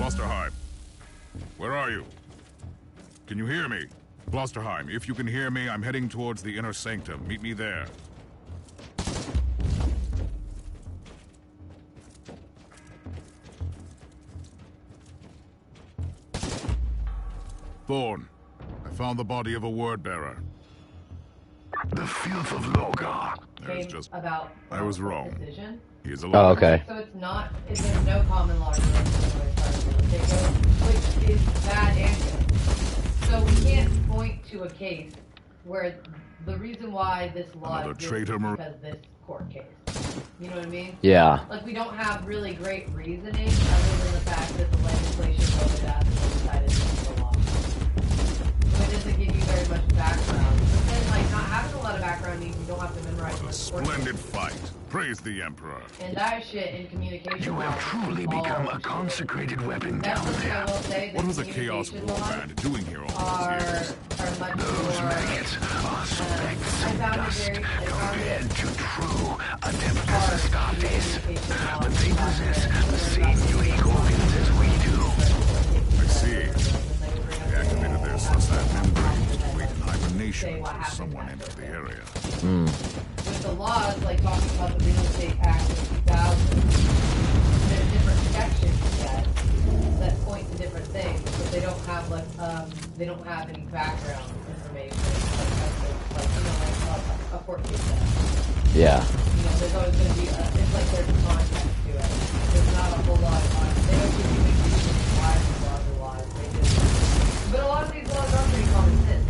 Klosterheim, where are you? Can you hear me? Klosterheim, if you can hear me, I'm heading towards the inner sanctum. Meet me there. Thorn, I found the body of a word-bearer. The filth of Logar. There's just... about I was wrong. decision. He is alive. Oh, okay. So it's not, there's no common law which is bad and good. So we can't point to a case where the reason why this law Another exists traitor, is because this court case. You know what I mean? Yeah. Like, we don't have really great reasoning other than the fact that the legislation voted out and decided to use the law. So it doesn't give you very much background. But then, like, not having a lot of background means you don't have to memorize A the splendid fight. Praise the Emperor. And that shit in communication. You have truly become a consecrated weapon down there. What was the Chaos Warband doing here all these years? Those maggots are specks of dust compared to true Adeptus Astartes. But they possess the same unique organs as we do. I see. They activated their suicide membrane to wait in hibernation until someone entered the area. With the laws, like talking about the Real Estate Act of 2000, there's different sections that point to different things, but they don't have like they don't have any background information like a court case does. Yeah. You know, there's always going to be it's like there's a context to it. There's not a whole lot of context. They don't give you any reason why these laws are laws. They just, but a lot of these laws are pretty common sense.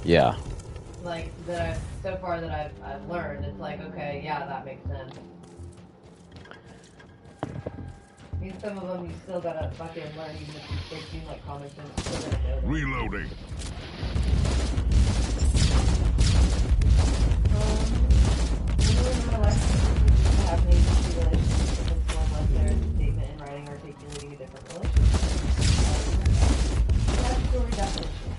Yeah. Like that so far that I've learned, it's like, okay, yeah, that makes sense. I mean, some of them you still gotta fucking learn, even if they seem like common sense. You still gotta know them. Reloading. Anyone in my life have an agency relationship with someone unless there is a statement in writing articulating a different relationship. Statutory definition.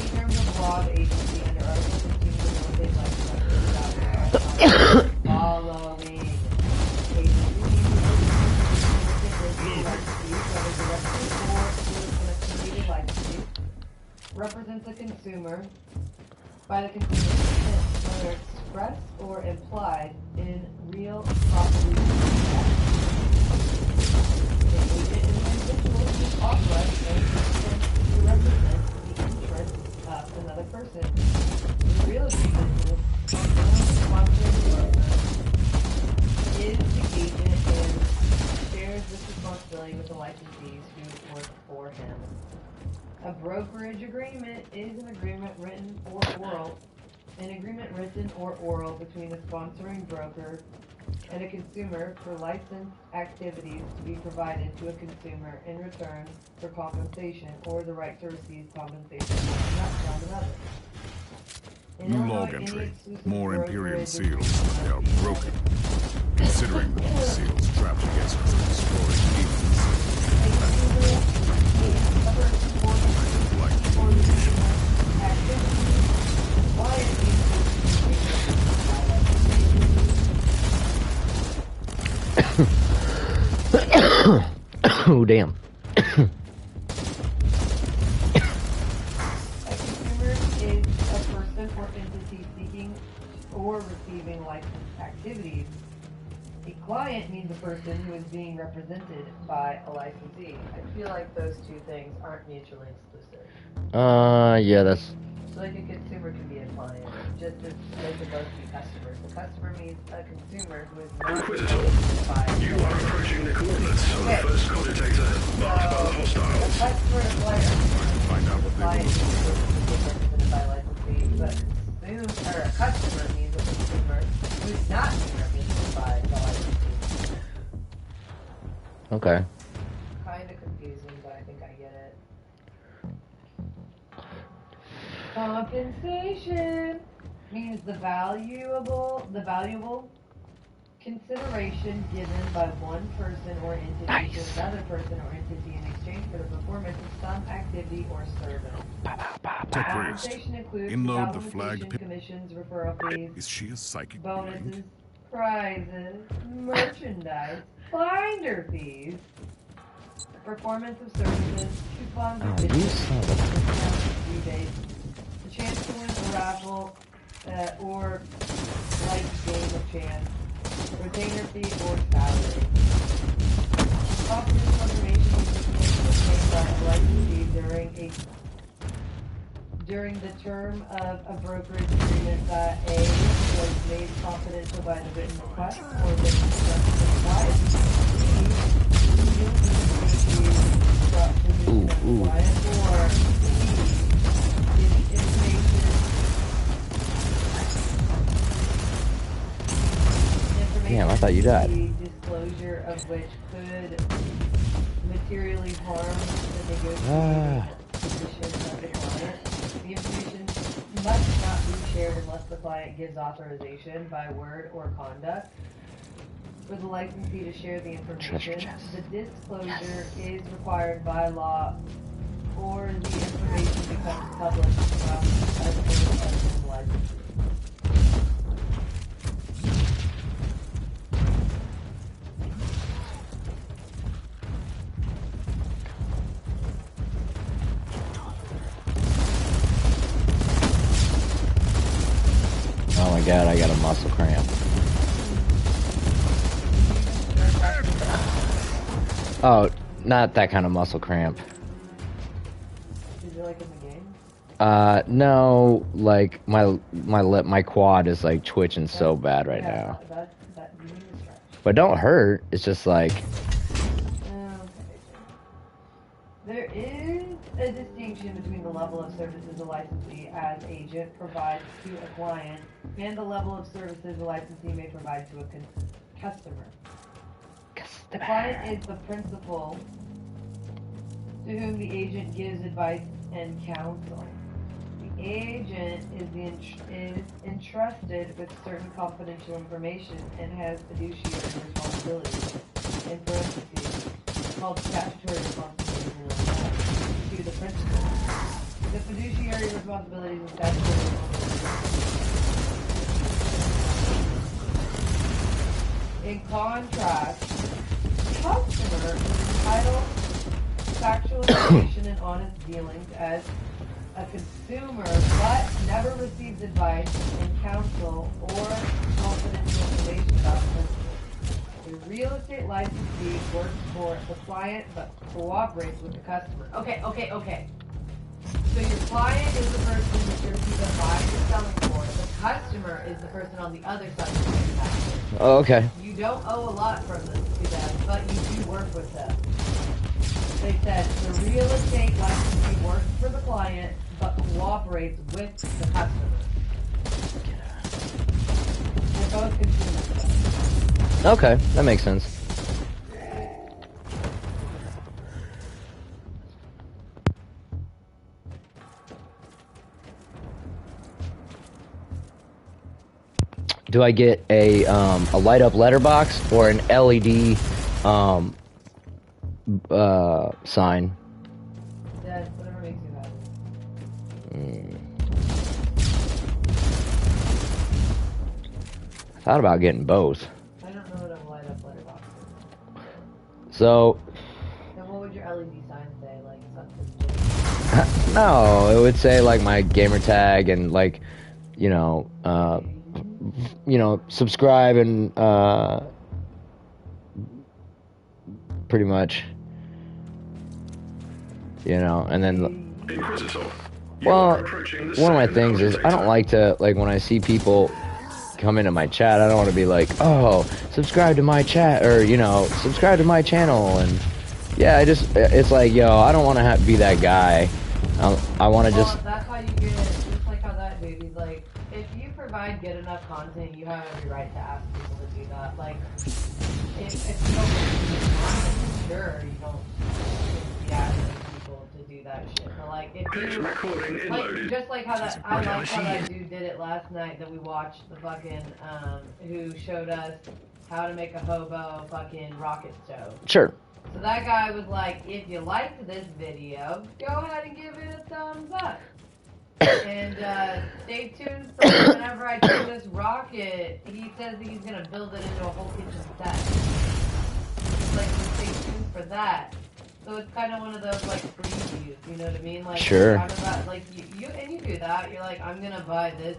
In terms of law of agency under Article 15 of the Real Estate License following represents a consumer by the consumer's consent, whether expressed or implied in real property. An agent is an individual who is authorized to represent the interests of another person. In real estate business, is the agent and shares this responsibility with the licensees who work for him. A brokerage agreement is an agreement written or oral. An agreement written or oral between a sponsoring broker and a consumer for licensed activities to be provided to a consumer in return for compensation or the right to receive compensation from another. In New Illinois, log any entry. exclusive More Imperial brokerage seals. They are broken. Considering that the seals trapped against us are destroying demons. Oh, damn. A consumer is a person or entity seeking or receiving licensed activities. A client means a person who is being represented by a licensee. I feel like those two things aren't mutually exclusive. Yeah, that's... So like a consumer can be a client, just as they could both be customers. A customer means a consumer who is not represented by a You are approaching the coordinates of the first cogitator marked by the hostiles. a customer and a player. Find out what they Client will means a person represented by a licensee, but a customer means a consumer who's not being represented by the licensee. Okay. Kind of confusing, but I think I get it. Compensation means the valuable consideration given by one person or entity to another person or entity in exchange for the performance of some activity or service. Compensation includes Inload the compensation flag pin. commissions, referral fees, Is she a psychic bonuses, being? prizes, merchandise, finder fees, performance of services, coupons, Oh, you son of a... rebates, the chance to win a raffle, or like game of chance, retainer fee, or salary. Confidential information is obtained by a licensee during the term of a brokerage agreement that A was made confidential by the written request or written instruction implied. Ooh. Or information. Damn, I thought you died. The disclosure of which could materially harm the negotiating position of the client. The information must not be shared unless the client gives authorization by word or conduct for the licensee to share the information. The disclosure is required by law or the information becomes public from the licensee. Oh my god, I got a muscle cramp. Oh, not that kind of muscle cramp. Is it like in the game? No, like my quad is like twitching so bad right now. That you need to stretch. But don't hurt. It's just like There is a distinction between the level of services a licensee as agent provides to a client and the level of services a licensee may provide to a customer. The client is the principal to whom the agent gives advice and counsel. The agent is entrusted with certain confidential information and has fiduciary responsibilities, in parentheses, called statutory responsibilities to the principal. The fiduciary responsibilities and statutory responsibilities. In contrast, the customer is entitled to factual information and honest dealings as a consumer, but never receives advice and counsel or confidential information about the principal. The real estate licensee works for the client but cooperates with the customer. Okay. So your client is the person that you're either buying or selling for. The customer is the person on the other side of the transaction. oh, okay. You don't owe a lot from them to them, but you do work with them. They said the real estate licensee works for the client but cooperates with the customer. They're both consumers. Okay, that makes sense. Do I get a light up letterbox or an LED sign? Yeah, whatever makes you happy. I thought about getting both. I don't know what a light up letterbox is. So, Then what would your LED sign say? Like something. no, it would say like my gamer tag and like, subscribe and pretty much, and then. Well, one of my things is I don't like to, like, when I see people come into my chat, I don't want to be like, oh, subscribe to my chat, or, subscribe to my channel, and, yeah, it's like, yo, I don't want to be that guy. I want to just... That's how you get it, just like how that dude, he's like, if you provide good enough content, you have every right to ask people to do that. Like, if you don't, sure, you don't be asking people to do that shit. But like, if you, like, just like how that, I like how that dude did it last night that we watched, the fucking, who showed us how to make a hobo fucking rocket stove. Sure. So that guy was like, if you liked this video, go ahead and give it a thumbs up. And stay tuned for whenever I do this rocket. He says that he's gonna build it into a whole kitchen set. Like, so stay tuned for that. So it's kind of one of those like previews, you know what I mean? Like, Sure. I'm about, like you do that. You're like, I'm gonna buy this.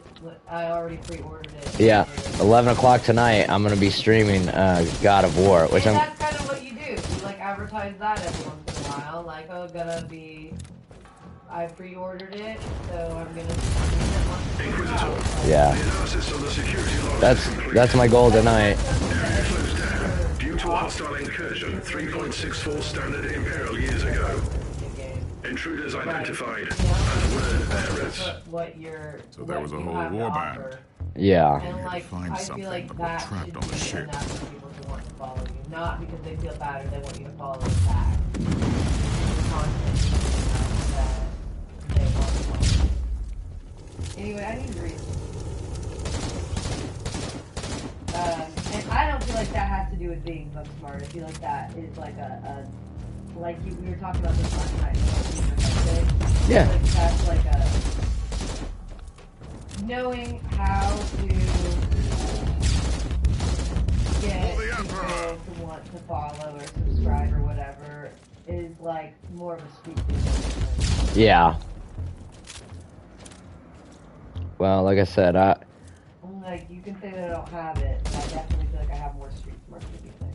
I already pre-ordered it. Yeah, 11 o'clock tonight. I'm gonna be streaming God of War, which and that's kind of what you do. You like advertise that every once in a while. Like, oh, I pre-ordered it, so I'm gonna. Yeah. That's my goal tonight. Due to a hostile incursion 3.64 standard Imperial years ago. Intruders identified and word bearers. So there was a whole warband. Yeah. And like, Find I something, feel like but we're that trapped should on the be ship. enough for people to want to follow you, not because they feel bad or they want you to follow them back. The content that they want to follow. Anyway, I need to read. And I don't feel like that has to do with being book smart. I feel like that is like we were talking about this last night. Yeah. Like that's like a knowing how to get people to want to follow or subscribe or whatever is like more of a street thing. Yeah. Well, like I said, like you can say that I don't have it, but I definitely feel like I have more street smart than you think.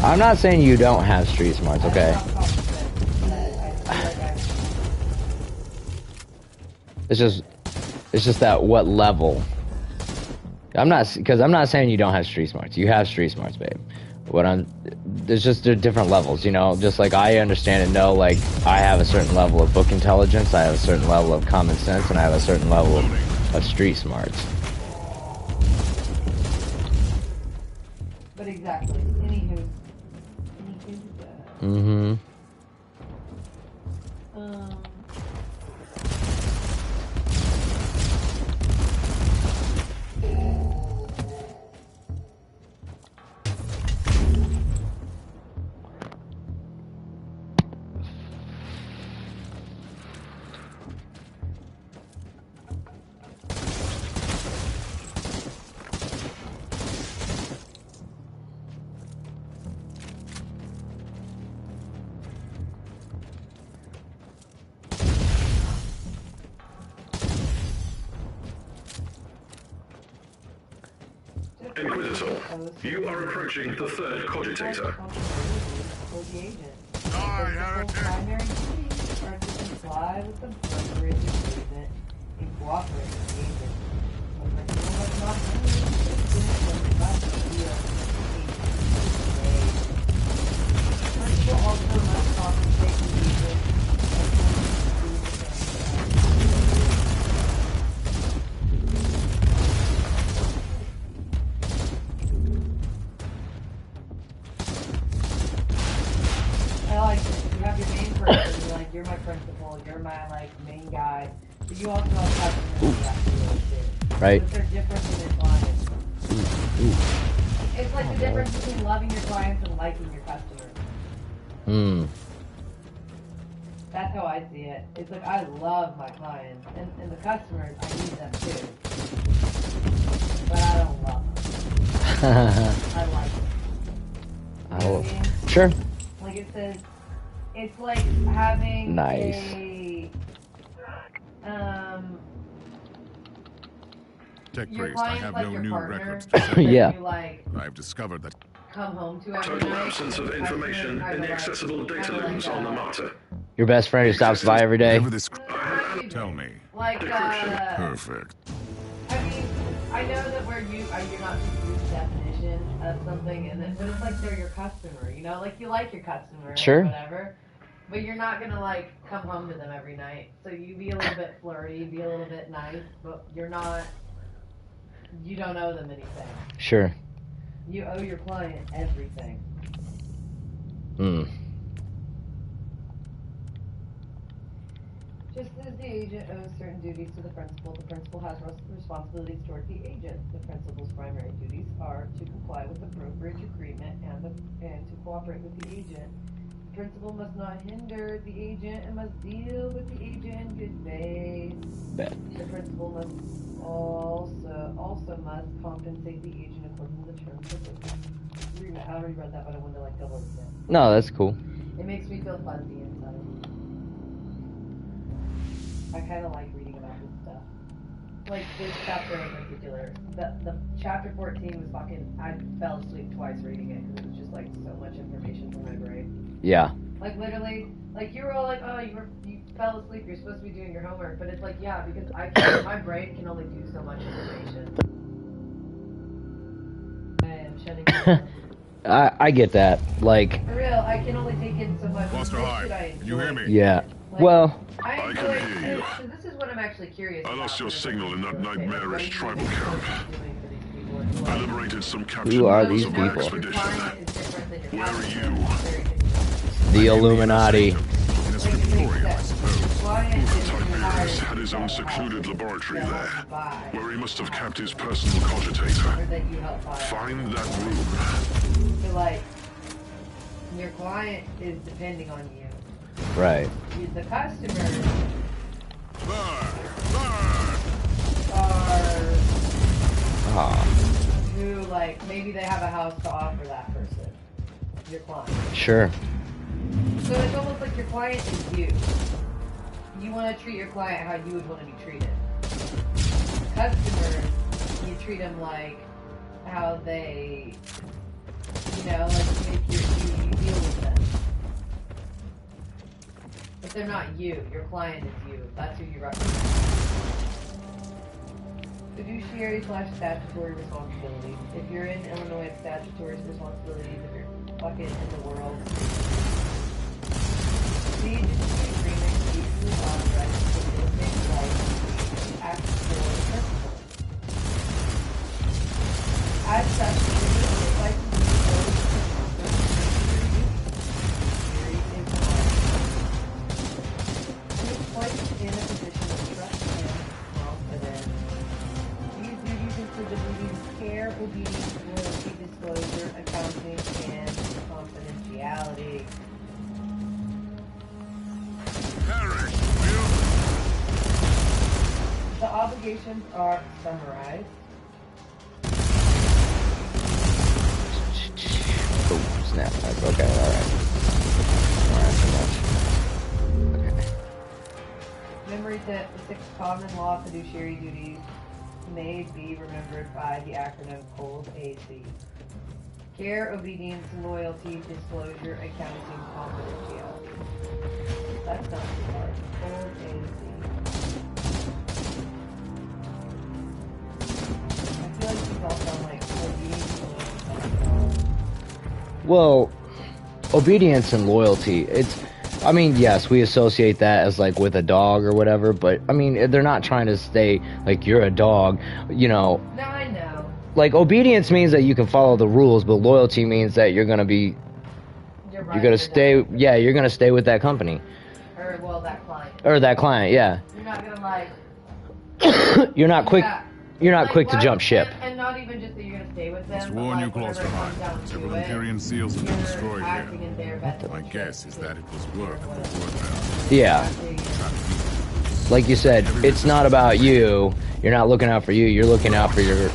I'm not saying you don't have street smarts, okay? It's just that what level. I'm not saying you don't have street smarts. You have street smarts, babe. There's just different levels, you know. Just like I understand and know, like I have a certain level of book intelligence, I have a certain level of common sense, and I have a certain level of street smarts. But exactly. Anywho. Mm-hmm. Inquisitor, you are approaching the third cogitator. Die, heretic! Primary duties are to comply with the brokerage agreement and cooperate with the agent. The principal has not principal also must compensate the agent. I like it. You have your main person, you're like, you're my principal, you're my like main guy. But you also have customers you have to deal with too. Right. But they're different than your clients. It's like the difference between loving your clients and liking your customers. That's how I see it. It's like I love my clients and the customers, I need them too. But I don't love them. I like them. You know what I mean? Sure. Like it says, it's like having Nice. Tech your priest, I client's have like no your new partner, records to that say. Yeah. you like I've discovered that. come home to every Total night. absence of information in the accessible data looms on the Martyr. Your best friend who stops by every day. Whatever this. Tell me. Like, Perfect. I mean, I know that you're not just use definition of something, but it's like they're your customer, you know? Like, you like your customer Sure. or whatever, but you're not gonna, like, come home to them every night. So you be a little bit flirty, be a little bit nice, but you don't owe them anything. Sure. You owe your client everything. Just as the agent owes certain duties to the principal has responsibilities toward the agent. The principal's primary duties are to comply with the brokerage agreement and to cooperate with the agent principal must not hinder the agent and must deal with the agent in good faith. Bet. The principal must also must compensate the agent according to the terms of the agreement. I already read that, but I wanted to like double it again. No, that's cool. It makes me feel fuzzy inside. I kind of like reading about this stuff. Like this chapter in particular. The chapter 14 was fucking. I fell asleep twice reading it because it was just like so much information for my brain. Yeah. Like literally, like you were all like, oh, you fell asleep. You're supposed to be doing your homework, but it's like, yeah, because my brain can only do so much information. I am shutting down. I get that. Like. For real, I can only take in so much. Buster High, can you hear me? Yeah. Like, Well. I can hear you. So this is what I'm actually curious I about. lost your signal in that nightmarish tribal camp. I liberated some captured Who are members these of my people? expedition. Where are you? The Illuminati. In a scriptorium, I suppose. Tiberius had his own secluded laboratory there, where he must have kept his personal cogitator. Find that room. So like, your client is depending on you. Right. The customers Burn! are Ah. who like maybe they have a house to offer that person. Your client. Sure. So it's almost like your client is you. You want to treat your client how you would want to be treated. Customers, you treat them like how they, like you deal with them. But they're not you. Your client is you. That's who you represent. Fiduciary/statutory responsibilities. If you're in Illinois, it's statutory responsibilities. If you're fucking in the world. The agency agreement usually authorizes the real estate license to act for the principal. As such, the real estate license is placed in a position of trust and confidence. These duties include the duties of care, obedience, loyalty, disclosure, accounting, and confidentiality. The obligations are summarized. Oh, snap. Okay, alright. Alright, so much. Okay. Memory that the 6 common law fiduciary duties may be remembered by the acronym COLD-AC. Care, obedience, loyalty, disclosure, accounting, confidentiality. That's not too hard. COLD-AC. I feel like these all sound like obedience, loyalty. Well, obedience and loyalty, I mean, yes, we associate that as like with a dog or whatever, but I mean, they're not trying to say like you're a dog, No, I know. Like obedience means that you can follow the rules, but loyalty means that you're gonna stay, yeah, you're gonna stay with that company. Or, well, that client. Or that client, yeah. You're not gonna like... You're not quick, Yeah. you're not Like, quick to why jump would- ship. And not even just that you're gonna stay with them. Must but, warn you, like, whenever it comes Klosterheim. down to Several it, Imperial seals have been you're destroyed acting here. in their best My interest guess is that it was to- work of the Warhammer. Yeah. Like you said, it's not about you. You're not looking out for you. You're looking out for your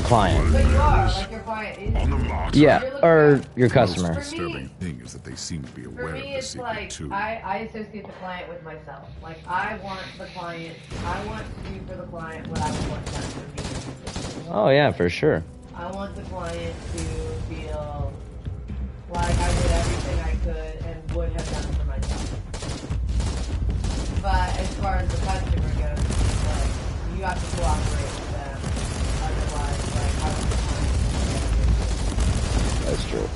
client. But you are, like your client is. On the mark. Yeah, or your The customer. most disturbing thing is that they seem to be For aware of me, the it's secret like, too. I associate the client with myself. Like, I want to do for the client what I would want done for me. Oh yeah, for sure. I want the client to feel like I did everything I could and would have done for myself. But as far as the customer goes, like, you have to cooperate with them. Otherwise, like, how does the client? That's true. You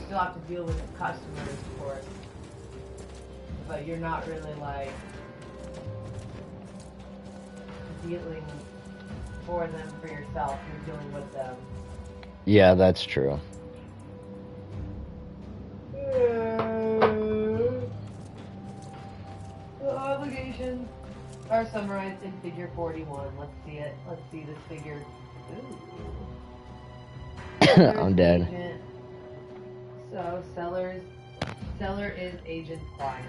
still have to deal with the customers, of course. But you're not really, like, dealing for them for yourself. You're dealing with them. Yeah, that's true. The obligations are summarized in figure 41. Let's see it. Let's see this figure. Ooh. I'm dead. Agent. So sellers Seller is agent's client.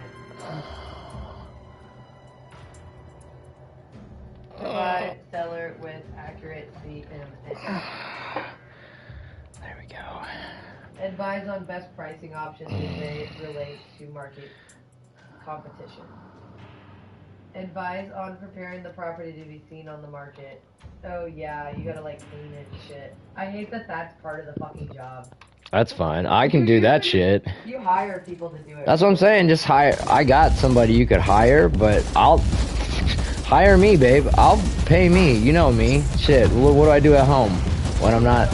Provide seller with accurate CMA. There we go. Advise on best pricing options as they relate to market competition. Advise on preparing the property to be seen on the market. Oh yeah, you gotta like clean it and shit. I hate that that's part of the fucking job. That's fine. I can do that shit. You hire people to do it. That's what I'm saying. Just hire. I got somebody you could hire, but I'll hire me, babe. I'll pay me. You know me. Shit. What do I do at home when I'm not?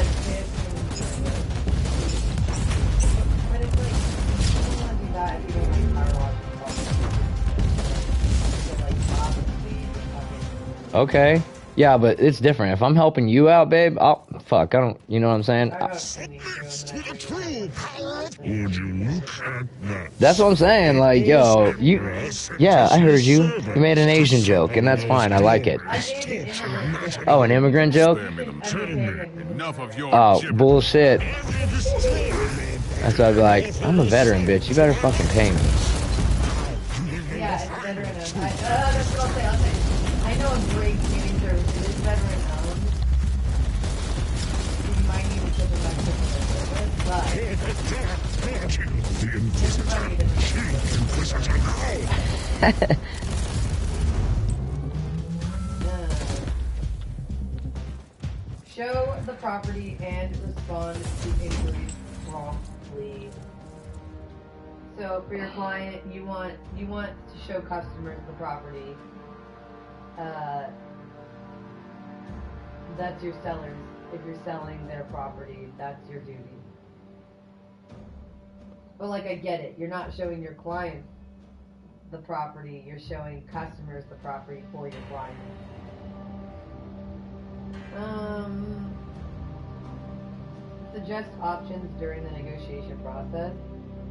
Okay. Yeah, but it's different. If I'm helping you out, babe, fuck, I don't, you know what I'm saying? That's what I'm saying, like, yo, yeah, I heard you. You made an Asian joke, and that's fine, I like it. Oh, an immigrant joke? Oh, bullshit. That's why I'd be like, I'm a veteran, bitch, you better fucking pay me. Yeah, it's veteran owned. That's what I'll say. I know a great cleaning service. It is veteran owned. You might need to give them back to the service, but show the property and respond to inquiries promptly. So for your client, you want to show customers the property. That's your sellers. If you're selling their property, that's your duty. But like, I get it. You're not showing your client the property. You're showing customers the property for your client. Suggest options during the negotiation process.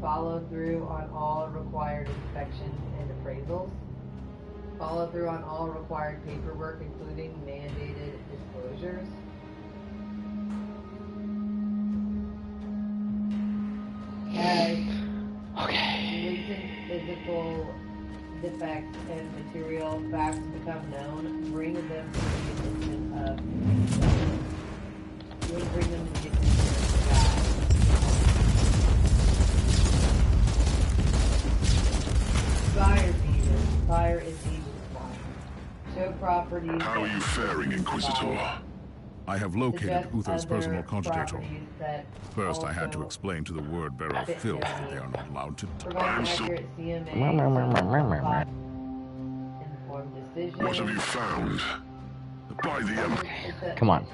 Follow through on all required inspections and appraisals. Follow through on all required paperwork, including mandated disclosures. As latent physical defects and material facts become known, bring them to the attention of you would bring them to the attention of the guy. Buyer feeder. Buyer is agent client. Show properties. How are you faring, Inquisitor? I have located Uther's personal cogitator. First, I had to explain to the word bearer filth that they are not allowed to touch. What have you found? By the Come on.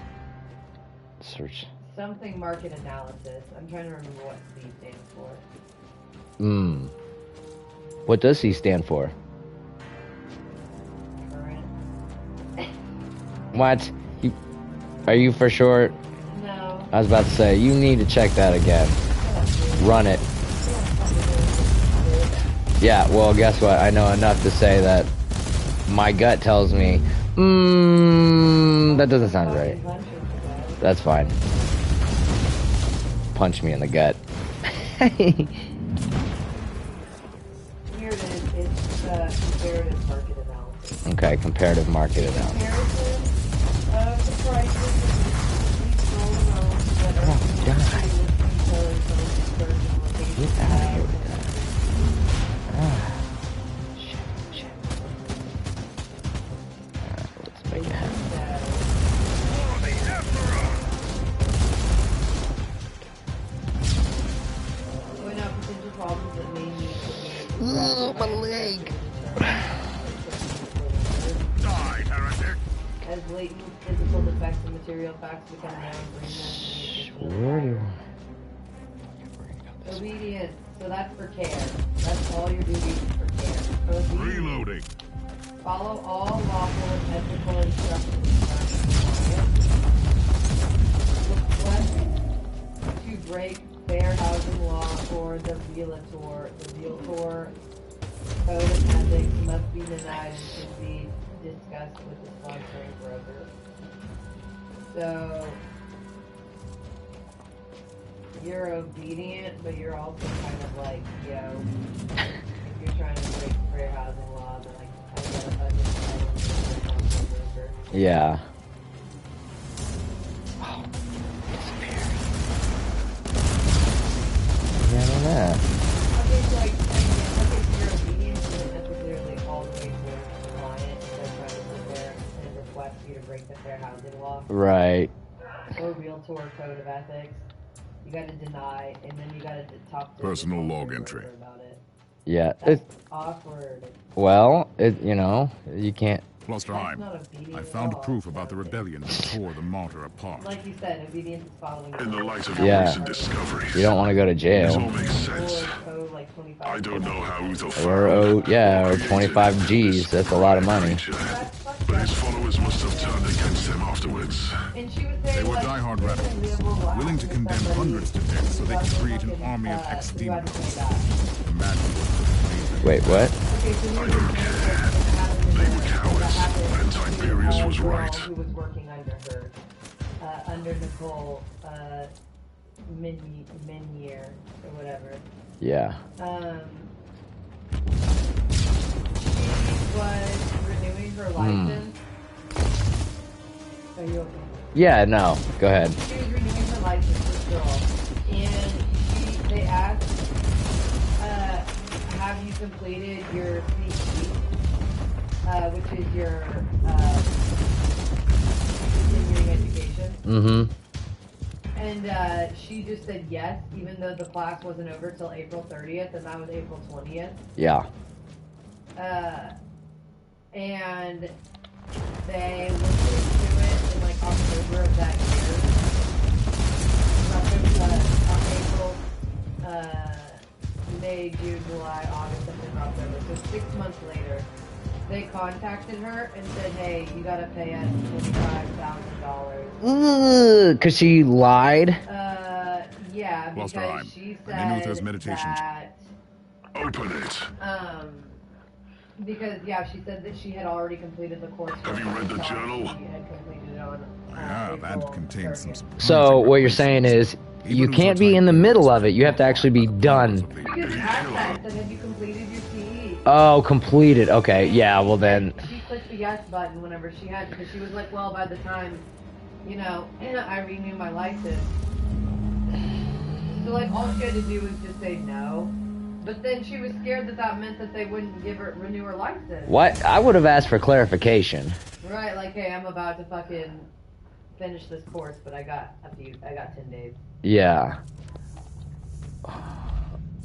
Search. Something market analysis. I'm trying to remember what C stands for. What does C stand for? Current. What? Are you for sure? No. I was about to say, you need to check that again. Run it. Yeah, well, guess what? I know enough to say that my gut tells me, that doesn't sound right. That's fine. Punch me in the gut. Here it is. It's comparative market analysis. Okay, comparative market analysis. Comparison of the prices of these sold homes that are God. Get out of here with that. Shit. Alright, let's make it happen. Point out potential problems that may need to be My leg. Die, heretic! as latent physical defects and material facts become known. Where do Obedience. So that's for care. That's all your duties for care. Obedience. Reloading. Follow all lawful and ethical instructions. Request to break fair housing law or the Violator code of ethics must be denied and should be discussed with the sponsoring broker. So you're obedient, but you're also kind of like, yo, if you're trying to break fair housing law, then like, I gotta yeah. Oh, disappeared. Yeah. Okay, so like, okay, so your obedience isn't necessarily all the way towards the client that's trying to sit there and request you to break the fair housing law. Right. Or realtor code of ethics. You gotta deny, and then you gotta talk to Personal the log entry. about it. Yeah. That's awkward. Well, you know, you can't. Plus time. I found proof about the rebellion that tore the martyr apart. Like you said, obedience is following. In the light of your Yeah. recent discoveries, You don't want to go to this all jail. makes sense. Or like 25. I don't know how Uther Or or 25 G's. That's a lot of money. But his followers must have turned against him afterwards. And she was They saying, were like, die-hard radicals, willing to condemn hundreds to death so they could create an army of ex-demons. Imagine what could have made them. Wait, what? Okay, so I don't care. They were cowards, and Tiberius was right. Who was working under her, under Nicole Minier or whatever. Yeah. She was renewing her license. Are you okay? Yeah, no. Go ahead. She was renewing her license, this girl, and they asked, have you completed your CE, which is your continuing education? Mm-hmm. And she just said yes, even though the class wasn't over till April 30th, and that was April 20th. Yeah. And they looked into it in like October of that year. April, May, June, July, August, September, October. So 6 months later, they contacted her and said, "Hey, you gotta pay us $25,000." Cause she lied. Yeah, Plus because time. she And they knew said Uther's meditation. that. Open it. Because, yeah, she said that she had already completed the course. Have you read the journal? She had completed it on, I have, and April contains some 30th. surprising So what you're saying is, you can't be in the middle of it. You have to actually be done. Because Aztec said, have you completed your CE? Oh, completed. Okay, yeah. Well then. She clicked the yes button whenever she had, because she was like, well, by the time, you know, I renew my license. So, like, all she had to do was just say no. But then she was scared that that meant that they wouldn't renew her license. What? I would have asked for clarification. Right, like, hey, I'm about to fucking finish this course, but I got 10 days. Yeah.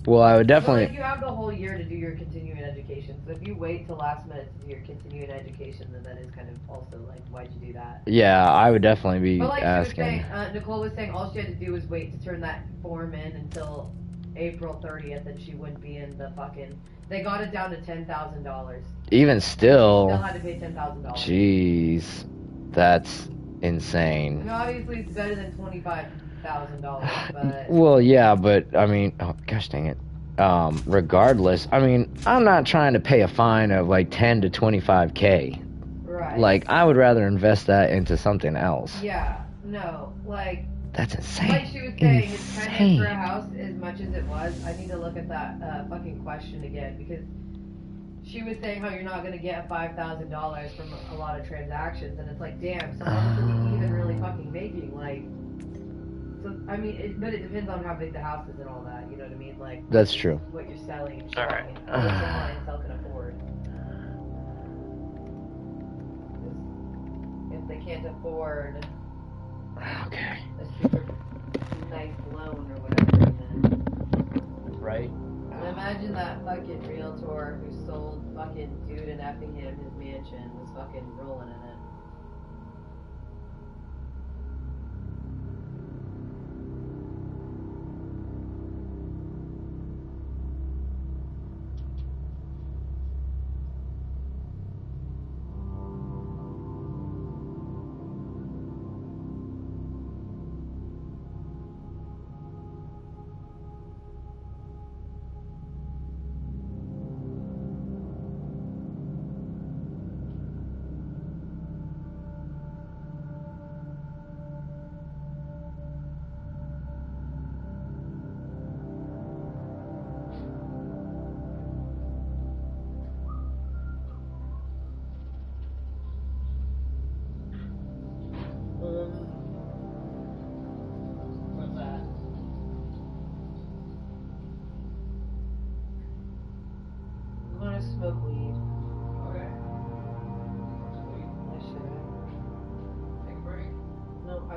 Well, I would definitely. So, like, you have the whole year to do your continuing education. So if you wait till last minute to do your continuing education, then that is kind of also like, why'd you do that? Yeah, I would definitely be but like asking. she was saying, Nicole was saying all she had to do was wait to turn that form in until April 30th, and she wouldn't be in the fucking. They got it down to $10,000. Even still. Still had to pay $10,000. Jeez, that's insane. I mean, obviously, it's better than $25,000, but. Well, yeah, but I mean, oh gosh dang it. Regardless, I mean, I'm not trying to pay a fine of like 10 to 25K. Right. Like, I would rather invest that into something else. Yeah. No. Like. That's insane. Like she was saying, it's kind of for a house as much as it was. I need to look at that fucking question again, because she was saying how you're not going to get $5,000 from a lot of transactions, and it's like, damn, so how much are we even really fucking making? Like, so I mean, but it depends on how big the house is and all that. You know what I mean? Like, that's true. What you're selling. And all right. What the clientele can afford. If they can't afford. Okay. A super nice loan or whatever, then. Right. Imagine that fucking realtor who sold fucking dude in Effingham his mansion was fucking rolling in it.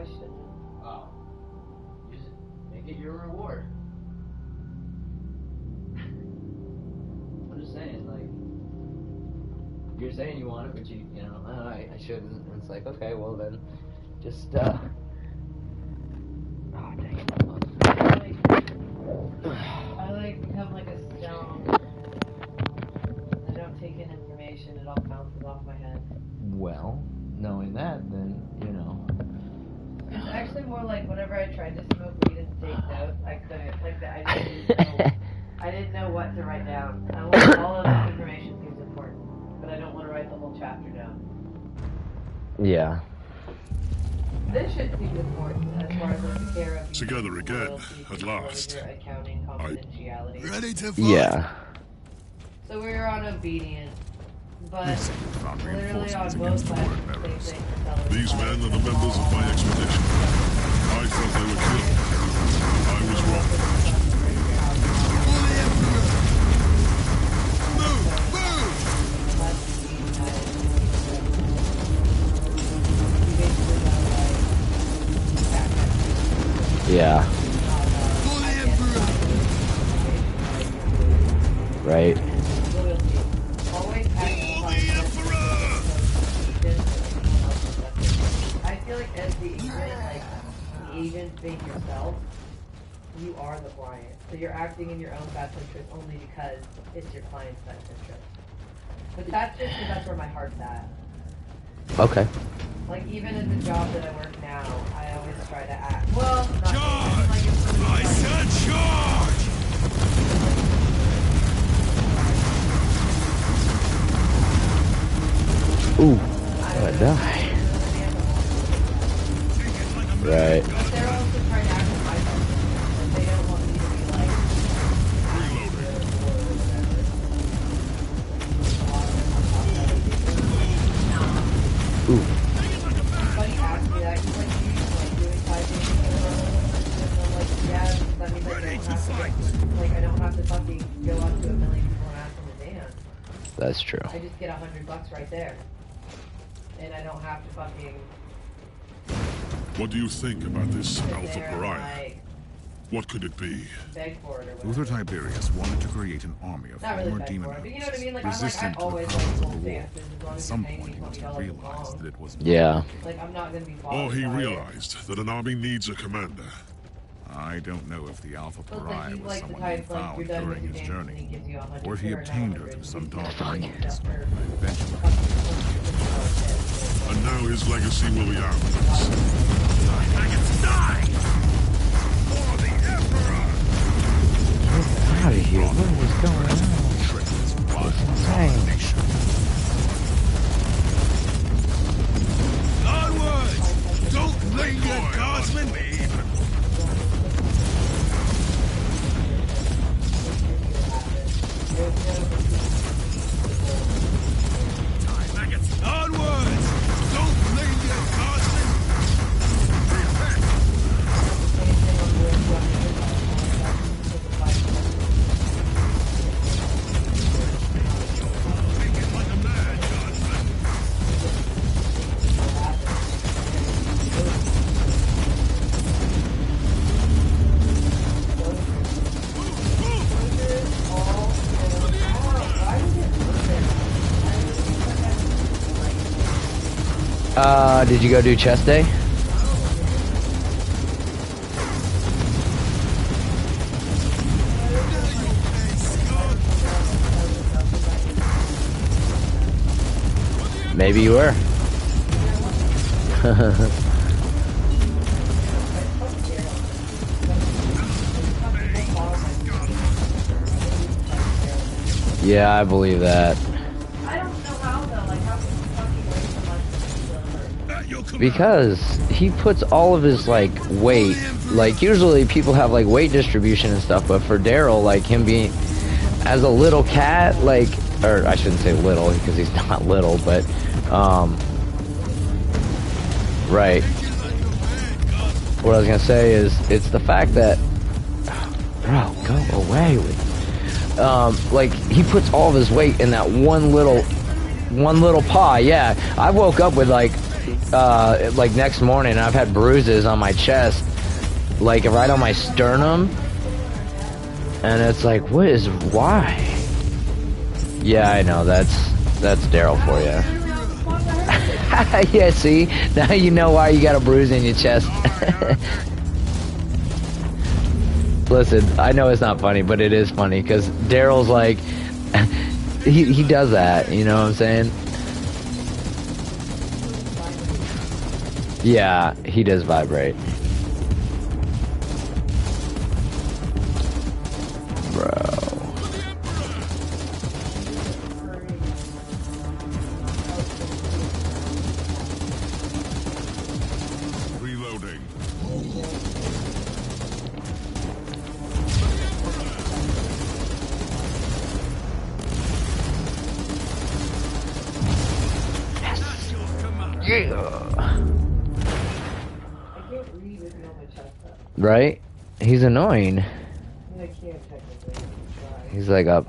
I shouldn't. Oh. Use it. Make it your reward. I'm just saying, like, you're saying you want it, but you know, oh, I shouldn't. And it's like, okay, well then, just, oh, dang it. I like become like a stone. I don't take in information, it all bounces off my head. Well, knowing that, then, you know. It's actually more like whenever I tried to smoke weed and take notes, I couldn't, like, I didn't know, I didn't know what to write down. All of this information seems important, but I don't want to write the whole chapter down. Yeah. This should seem important as far as like the care of Together again, loyalty, at last. accounting, confidentiality. Ready to fight? Yeah. So we were on obedience, but They say you found literally on reinforcements both against the sides word the same bearers. thing for telling These us men are the that members of my expedition. I thought they were killed. I was wrong. Yeah. Right. I feel like as the agent being yourself, you are the client. So you're acting in your own best interest only because it's your client's best interest. But that's just because that's where my heart's at. Okay. Like, even at the job that I work now, I always try to act. Well, not Charge! like if somebody's I like, said charge! Ooh. I'm gonna die. Right. But they're also trying to act in my best interest. Like, they don't want me to be like, Ooh. Somebody asked me that, he's like, you like doing 5 days in a row? And I'm like, yeah, because that means I don't have to, like, I don't have to fucking go up to a million people and ask them to dance. That's true. I just get $100 right there. And I don't have to fucking What do you think about this sit Alpha there and, Pariah? like, What could it be? beg for it or Luther whatever. Tiberius wanted to create an army of Not really former beg demon for it, but you know what I mean? Like, resistant I'm to the always powers like of the full war. dances as long At as some you're paying point, me he must have $20 a realized song. that it was Yeah. Like, I'm not gonna be bothered Oh, he by it. realized that an army needs a commander. I don't know if the Alpha So it's like Pariah he's was like the someone he type, like, found you're done with during your his dance and he journey, gives you 100 or he or not obtained her 100, through some he dark gives you means. just for Eventually, fucking and now his legacy will be ours. Maggots die! For the Emperor! Get out of here. What is going on? Traitorous blood Dang. nation. Onwards! Don't linger, guardsmen! Maggots, onwards! Don't linger, guardsmen! Make it like a man, guardsmen! Did you go do chest day? Maybe you were. Yeah, I believe that. I don't know how though, like how can you fucking waste so much At your command. Because he puts all of his, like, weight, like, usually people have, like, weight distribution and stuff, but for Daryl, like, him being, as a little cat, like, or I shouldn't say little, because he's not little, but, right. What I was gonna say is, it's the fact that, bro, go away with, like, he puts all of his weight in that one little paw, yeah. I woke up with, like, like next morning, I've had bruises on my chest, like right on my sternum, and it's like, why? Yeah, I know, that's Daryl for you. Yeah, see, now you know why you got a bruise in your chest. Listen, I know it's not funny, but it is funny, because Daryl's like, he does that, you know what I'm saying? Yeah, he does vibrate. Bro. Reloading. Right? He's annoying. He's like up.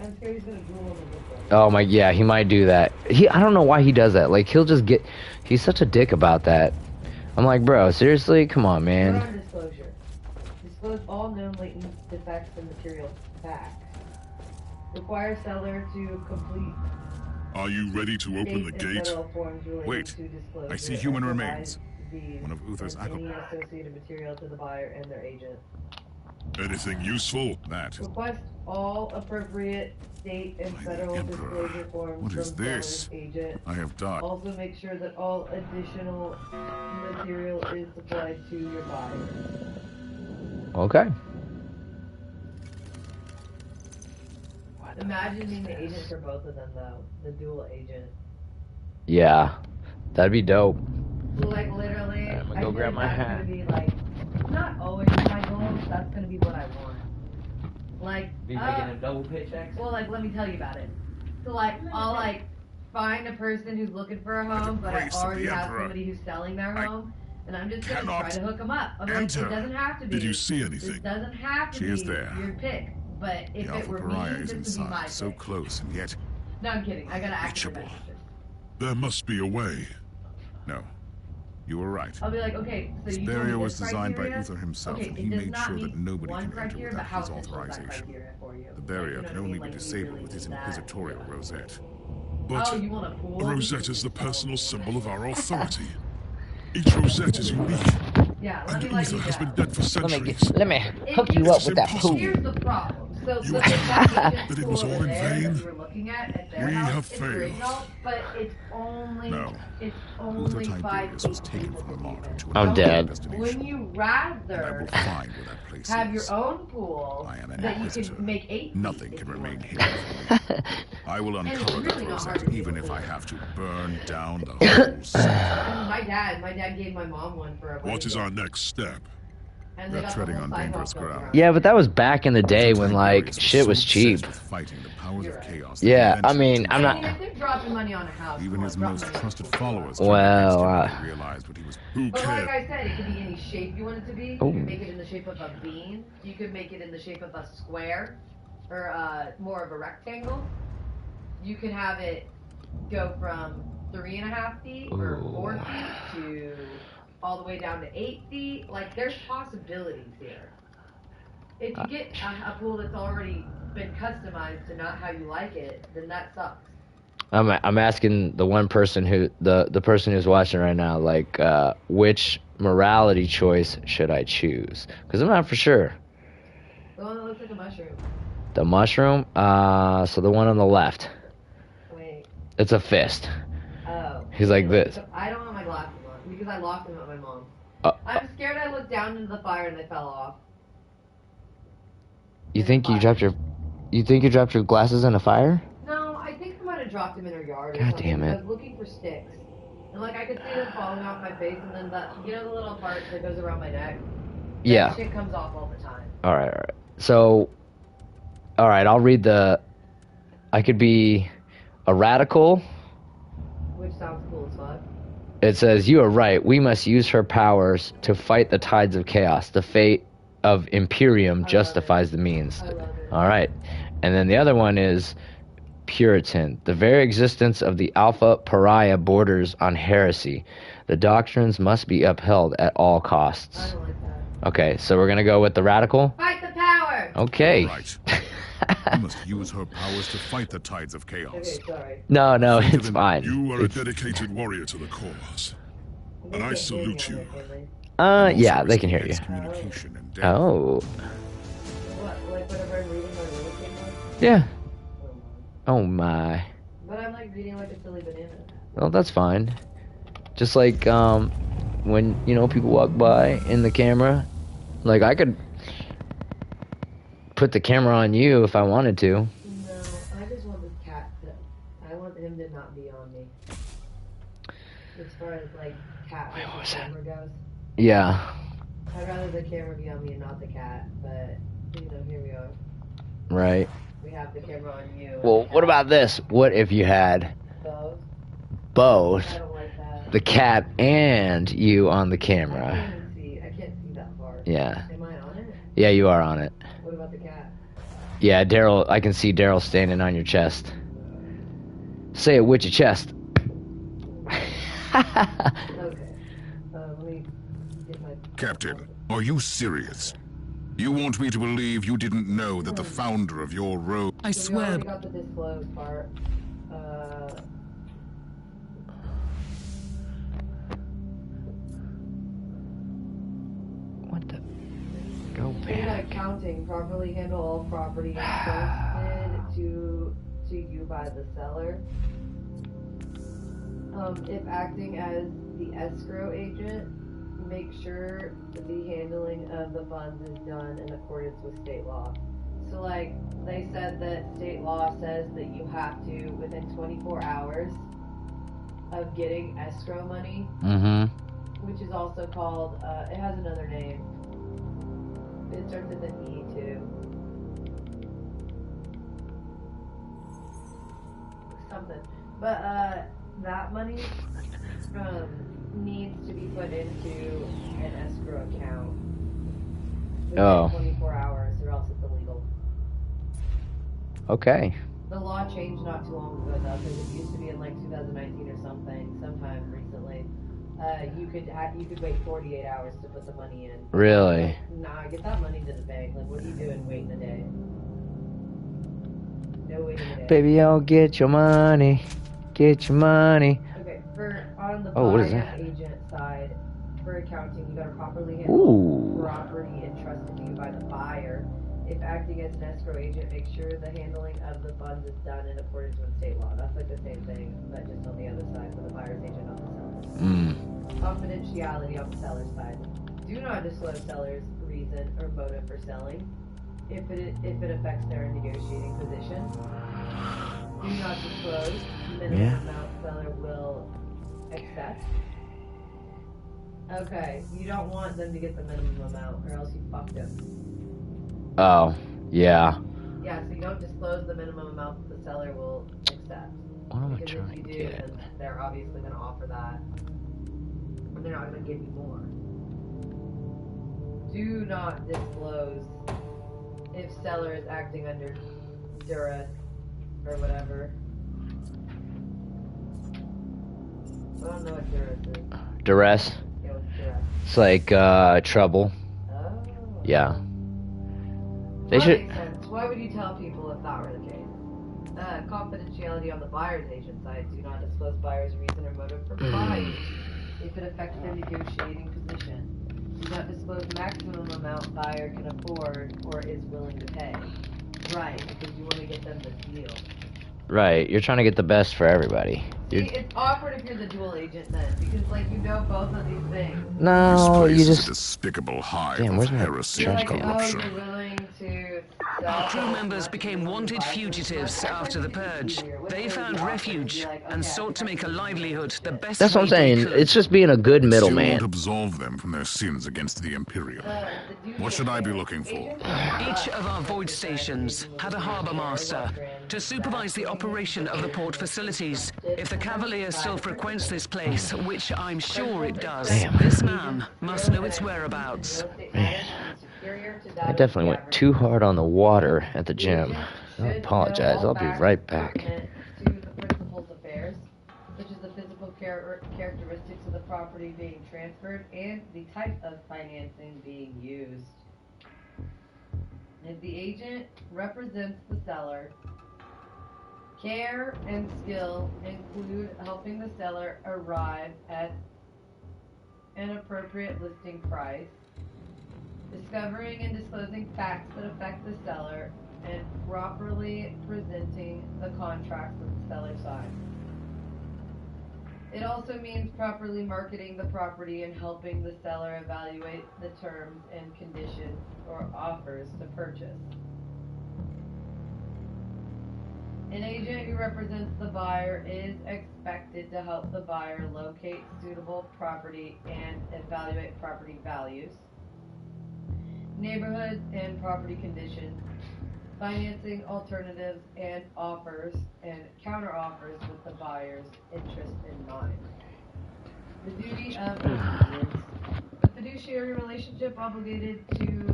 Oh my, yeah, he might do that. I don't know why he does that. Like, he'll just get, he's such a dick about that. I'm like, bro, seriously? Come on, man. Disclosure. Disclose all known latent defects and material facts. Require seller to complete. Are you ready to open the gate? Wait, I see human remains. One of Uther's any associated material to the buyer and their agent. Anything useful? That. Request all appropriate state and federal disclosure forms what is from this? seller's agent. I have done. Also make sure that all additional material is supplied to your buyer. Okay. Imagine being the agent for both of them, though. The dual agent. Yeah, that'd be dope. So, like, literally, I'm gonna go grab my hat. Gonna be like, not always my goal, but that's gonna be what I want. Like, Be making a double paycheck? well, like, let me tell you about it. So, like, I'll, like, find a person who's looking for a home, but I already have somebody who's selling their home, and I'm just gonna try to hook them up. I'm like, it doesn't have to be. Did you see anything? It doesn't have to she be is there. your pick. But if The it Alpha were Pariah me, is this would be my inside, so pick. close, and yet No, I'm kidding. I gotta activate reachable. messages. There must be a way. No, you were right. I'll be like, okay, so This you barrier told me was this designed by criteria? Uther himself, Okay, and it he does made not sure meet that nobody one can enter criteria, but without how his essential is that authorization. criteria for you? The barrier You know can what I only mean? be Like, you disabled really with his need that. inquisitorial rosette. Oh, But you want a pool? a rosette is the personal symbol of our authority. Each rosette is unique, Yeah, let and me let Uther you has been know. dead for centuries. Let me hook you up with that pool. Here's the problem. So You the expect agent that it was pool all in there that vain? you were looking at their We house, have it's great, failed. but it's only No. it's Luther only 5 Tiberius was taken from the martyr to I'm an dead. unknown destination. Wouldn't you And I rather will find where that place have is. your own pool I am an that you inquisitor. could make 8 Nothing feet can if you remain wanted? hidden. I will it's uncover that really not hard rosette, to do. even if I have to burn down the whole site. And my dad gave my mom one for a wedding What is gift. our next step? And We're they got the treading whole on sidewalk dangerous built ground. around. Yeah, but that was back in the day when, like, Tiberius shit was so cheap. obsessed with fighting the powers You're of right. chaos that he Yeah, I ventured mean, to I'm I mean, not... if they're dropping money on a house, Even come his on, drop most money on trusted a house. followers Well, turned against him when they realized what he was. Who But like cared? I said, it could be any shape you want it to be. You Oh. can make it in the shape of a bean. You could make it in the shape of a square, or more of a rectangle. You can have it go from 3.5 feet or 4 feet to all the way down to 8 feet. Like, there's possibilities here. If you get a pool that's already been customized to not how you like it, then that sucks. I'm asking the one person who the person who's watching right now, like, which morality choice should I choose? Because I'm not for sure. The one that looks like a mushroom. The mushroom. So the one on the left. Wait. It's a fist. Oh. He's like this. So I don't have my glasses on because I lost them at my mom's. Uh, I'm scared I looked down into the fire and they fell off. You think you dropped your glasses in a fire? No, I think I might have dropped them in her yard. Or God something. damn it. I was looking for sticks. And like I could see them falling off my face and then the little part that goes around my neck? Yeah. That shit comes off all the time. Alright. So, alright, I'll read I could be a radical. Which sounds cool as fuck. It says, you are right. We must use her powers to fight the tides of chaos. The fate of Imperium justifies the means. I love it. All right. And then the other one is Puritan. The very existence of the Alpha Pariah borders on heresy. The doctrines must be upheld at all I costs. don't like that. Okay, so we're gonna go with the radical? Fight the power! Okay. Right. You must use her powers to fight the tides of chaos. Okay, sorry. No, Think it's of it, fine. You are It's, a dedicated warrior to the cause. And I salute you. yeah, they can hear you. Communication and death. Oh. What, like whatever I'm reading on real estate was? Yeah. Oh my. Oh my. But I'm like reading like a silly banana. Well, that's fine. Just like, when, you know, people walk by in the camera, like, I could put the camera on you if I wanted to. No, I just want this cat to, I want him to not be on me. As far as like cat with the camera goes. Yeah. I'd rather the camera be on me and not the cat, but, you know, here we are. Right. We have the camera on you. Well, what about this? What if you had both? both I don't like that. the cat and you on the I camera? I can't see that far. Yeah. Am I on it? Yeah, you are on it. What about the cat? Yeah, Daryl, I can see Daryl standing on your chest. Say it with your chest. Okay. Let me get my... Captain, are you serious? You want me to believe you didn't know that the founder of your rogue... I So we swear. already got the disclose part. What the? Go Data back. accounting, properly handle all property entrusted to you by the seller. If acting as the escrow agent, make sure the handling of the funds is done in accordance with state law. So like, they said that state law says that you have to, within 24 hours of getting escrow money, Mm-hmm. which is also called, it has another name. It starts with an E too. Something. But, that money, needs to be put into an escrow account within Oh. 24 hours or else it's illegal. Okay. The law changed not too long ago though, because it used to be in like 2019 or something, sometime recently. You could wait 48 hours to put the money in. Really? Nah, get that money to the bank. Like, what are you doing waiting a day? No waiting a day. Baby, I'll get your money. Get your money. Okay, on the Oh, what is buyer's that? agent side, for accounting, you gotta properly handle Ooh. property entrusted to you by the buyer. If acting as an escrow agent, make sure the handling of the funds is done in accordance with state law. That's like the same thing, but just on the other side for the buyer's agent, not the seller. Confidentiality on the seller's side. Do not disclose seller's reason or motive for selling if it affects their negotiating position. Do not disclose minimum Yeah. amount seller will accept. Okay, you don't want them to get the minimum amount or else you fucked them. Oh, yeah. Yeah, so you don't disclose the minimum amount that the seller will accept. What am I Because trying if to you do, get? then they're obviously going to offer that. Or they're not going to give you more. Do not disclose if seller is acting under duress or whatever. I don't know what duress is. Duress. Yeah, what's duress? It's like, trouble. Oh. Yeah. They That should. makes sense. Why would you tell people if that were the case? Confidentiality on the buyer's agent side. Do not disclose buyer's reason or motive for buying if it affects their negotiating position. Do not disclose maximum amount buyer can afford or is willing to pay. Right, because you want to get them the deal. Right, you're trying to get the best for everybody. See, You're, it's awkward if you're the dual agent then, because like you know both of these things. This no, place you is a just. despicable hive Damn, of where's my heresy You're and like, oh, corruption. you're willing to Our sell crew members became wanted fugitives after the purge. They found refuge and sought to make a livelihood the best That's what I'm way they saying. could. It's just being a good Still won't middleman. absolve them from their sins against the Imperium. What should I be looking for? Each of our void stations had a harbour master to supervise the operation of the port facilities. If the Cavalier still frequents this place, which I'm sure it does, Damn. this man must know its whereabouts. Man, I definitely went too hard on the water at the gym. I apologize. I'll be right back. To the principal's affairs, such as the physical characteristics of the property being transferred and the type of financing being used. If the agent represents the seller, care and skill include helping the seller arrive at an appropriate listing price, discovering and disclosing facts that affect the seller, and properly presenting the contract that the seller signs. It also means properly marketing the property and helping the seller evaluate the terms and conditions or offers to purchase. An agent who represents the buyer is expected to help the buyer locate suitable property and evaluate property values, neighborhoods and property conditions, financing alternatives and offers and counteroffers with the buyer's interest in mind. The duty of obedience. The fiduciary relationship obligates the agent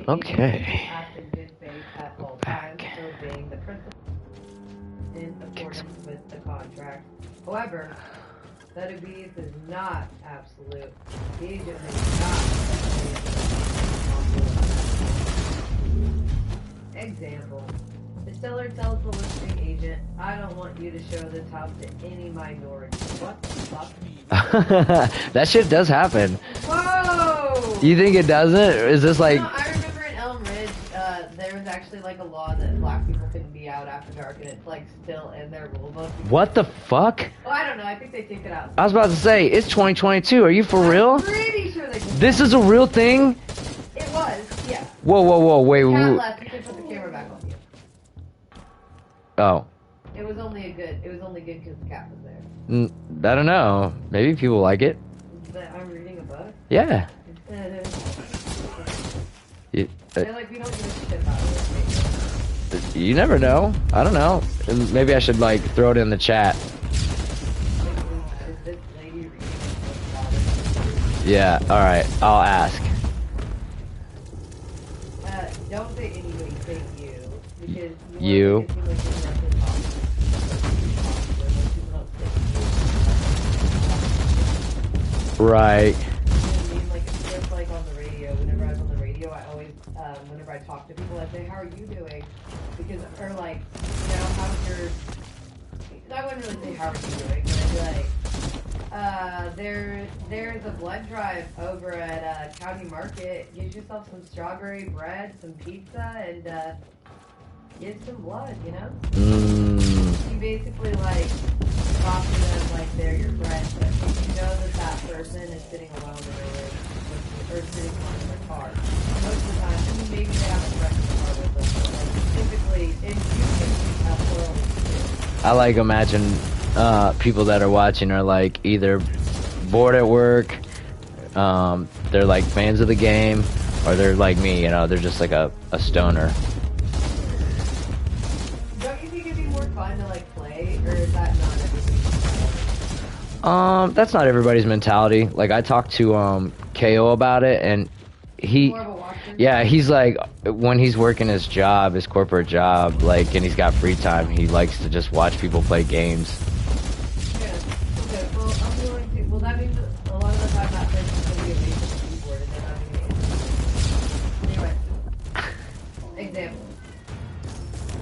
to act in good faith at all times, obeying the principles in accordance with the contract. However, that obedience is not absolute. The agent may not. Example. The seller tells the listing agent, I don't want you to show this house to any minority. What the fuck? That shit does happen. Whoa! You think it doesn't? Is this like... No, I remember in Elm Ridge, there was actually like a law that black people couldn't be out after dark, and it's like still in their rule book. What the fuck? Well, I don't know. I think they take it out. I was about to say, it's 2022. Are you for real? I'm pretty sure they did. This is a real thing? It was, yeah. Whoa, wait. Cat left. You can put the camera back on you. Oh. It was only good because the cat was there. I don't know. Maybe people like it. But I'm reading a book. Yeah. They're like, we don't give a shit about it. You never know. I don't know. Maybe I should like throw it in the chat. Is this lady reading a book? Yeah. All right. I'll ask. Don't say anybody, say you. Because you. Right. Like, it's just like on the radio. Whenever I was on the radio, I always, whenever I talk to people, I say, how are you doing? Because, or like, you know, how's your... I wouldn't really say, how are you doing? But I'd be like, there's a blood drive over at County Market. Get yourself some strawberry bread, some pizza, and get some blood, you know? You basically, like, talk to them like they're your friend, but if you know that person is sitting alone in their room, or sitting on their car, most of the time, I mean, maybe they have a friend in the car with them, but like, typically, and you can have plurally. I like imagine people that are watching are like either bored at work, they're like fans of the game, or they're like me, you know, they're just like a stoner. Don't you think it'd be more fun to like play, or is that not everybody's mentality? That's not everybody's mentality. Like I talked to KO about it, and he, More of a watcher? yeah, he's like when he's working his job, his corporate job, like, and he's got free time, he likes to just watch people play games. Yeah. Okay, well, I'm willing to. Well, that means that a lot of the time that person's going to be a basic keyboard, and they're not going to get Anyway. Example.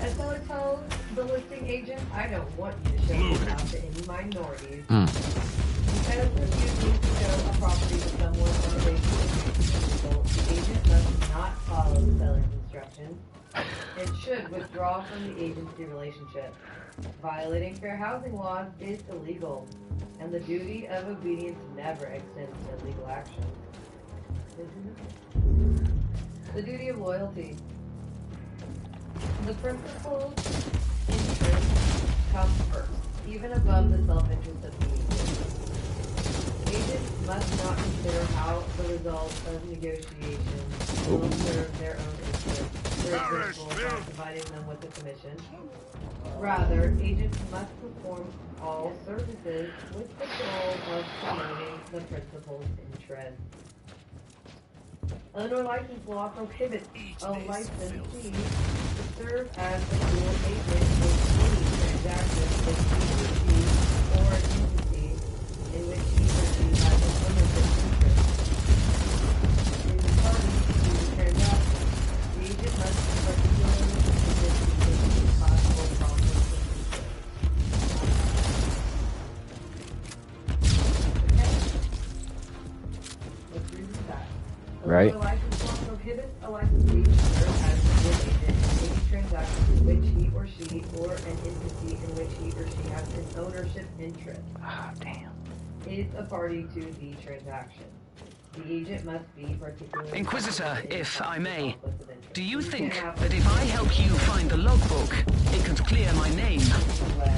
A seller tells the listing agent, I don't want you to show this house to any minorities. Instead of refusing to show a property to someone on a basis of reasonable, the agent must not follow the seller's instructions and should withdraw from the agency relationship. Violating fair housing laws is illegal, and the duty of obedience never extends to legal action. The duty of loyalty. The principal's interest comes first, even above the self-interest of the agent. Agents must not consider how the result of negotiations will serve their own interests, for example, by providing them with a commission. Rather, agents must perform all services with the goal of promoting the principal's interests. Illinois license law prohibits a licensee to serve as a dual agent in any transaction with either or entity in which right? The license form prohibits a licensee to serve as an agent in any transaction in which he or she or an entity in which he or she has an ownership interest. Ah, damn. Is a party to the transaction. The agent must be particularly... Inquisitor, if I may, do you think that if I help you find the logbook, it could clear my name?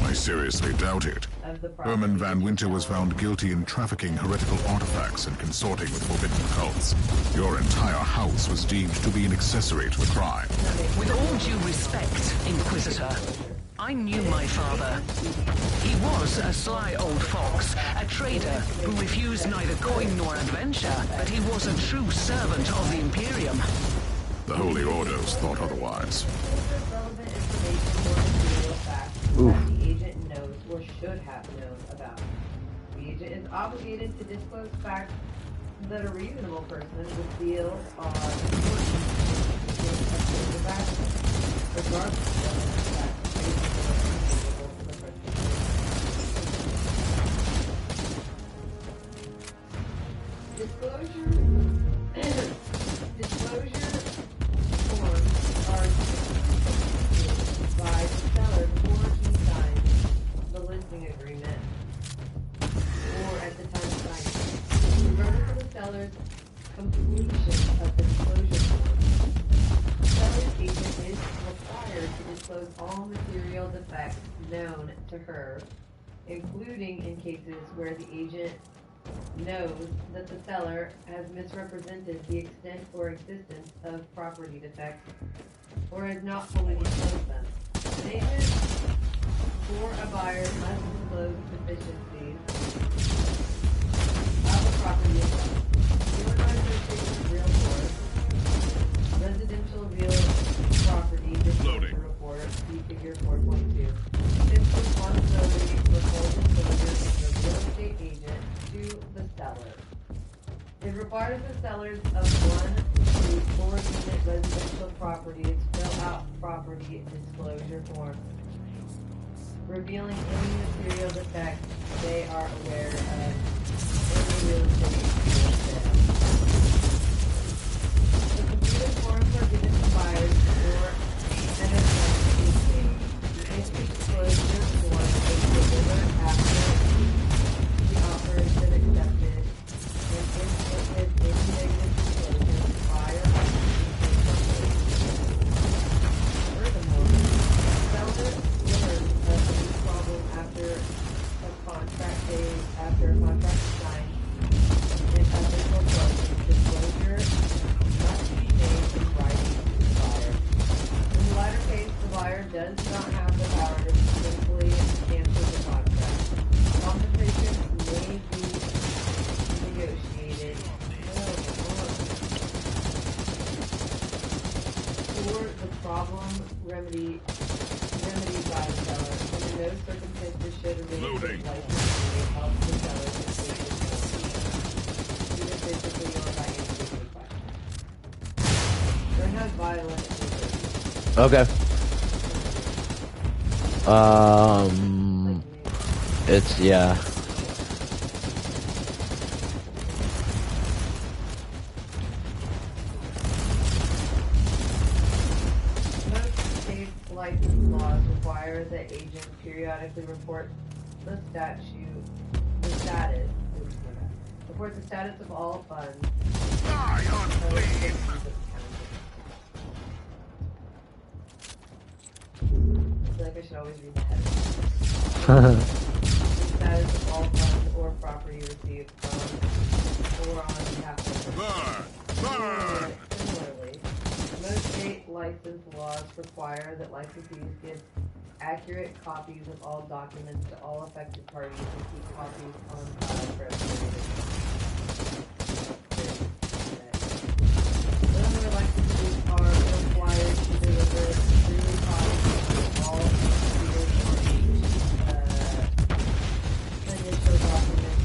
I seriously doubt it. Herman Van Winter was found guilty in trafficking heretical artifacts and consorting with forbidden cults. Your entire house was deemed to be an accessory to the crime. With all due respect, Inquisitor, I knew my father. He was a sly old fox, a trader who refused neither coin nor adventure, but he was a true servant of the Imperium. The Holy Orders thought otherwise. The agent knows or should have known about. The agent is obligated to disclose facts that a reasonable person would feel are important in the action, regardless of the fact Disclosure forms are by the seller before he signs the listing agreement or at the time of signing. Regardless of the seller's completion of the disclosure form, the seller's agent is required to disclose all material defects known to her, including in cases where the agent knows that the seller has misrepresented the extent or existence of property defects or has not fully disclosed them. An agent for a buyer must disclose deficiencies of the property itself. The real estate residential real property disclosure report, see figure 4.2. Its responsibility for full disclosure of the real estate agent to the seller. It requires the sellers of 1 to 4 unit residential properties fill out property disclosure forms, revealing any material defects they are aware of in the real estate sale. The completed forms are given to buyers or an attempt is made. If the disclosure form is delivered after the offer has been accepted, and if it is any negative disclosure, the buyer has to be Furthermore, the seller learns of any problem after a contract is signed and official closing. Disclosure must be made in writing to the buyer. In the latter case, the buyer does not have the power to simply cancel the contract. Compensation may be negotiated for the problem remedied by the seller. Under no circumstances should a real estate licensee help the seller complete this either physically or by any fashion. They're not violent. Okay. It's, yeah. Most state license laws require that agents periodically report the status of all funds. I feel like I should always read the heading. Status of all funds or property received from or on behalf of. Similarly, most state license laws require that licensees give accurate copies of all documents to all affected parties and keep copies on file for Illinois licensees are required to deliver freely copies of all initial documents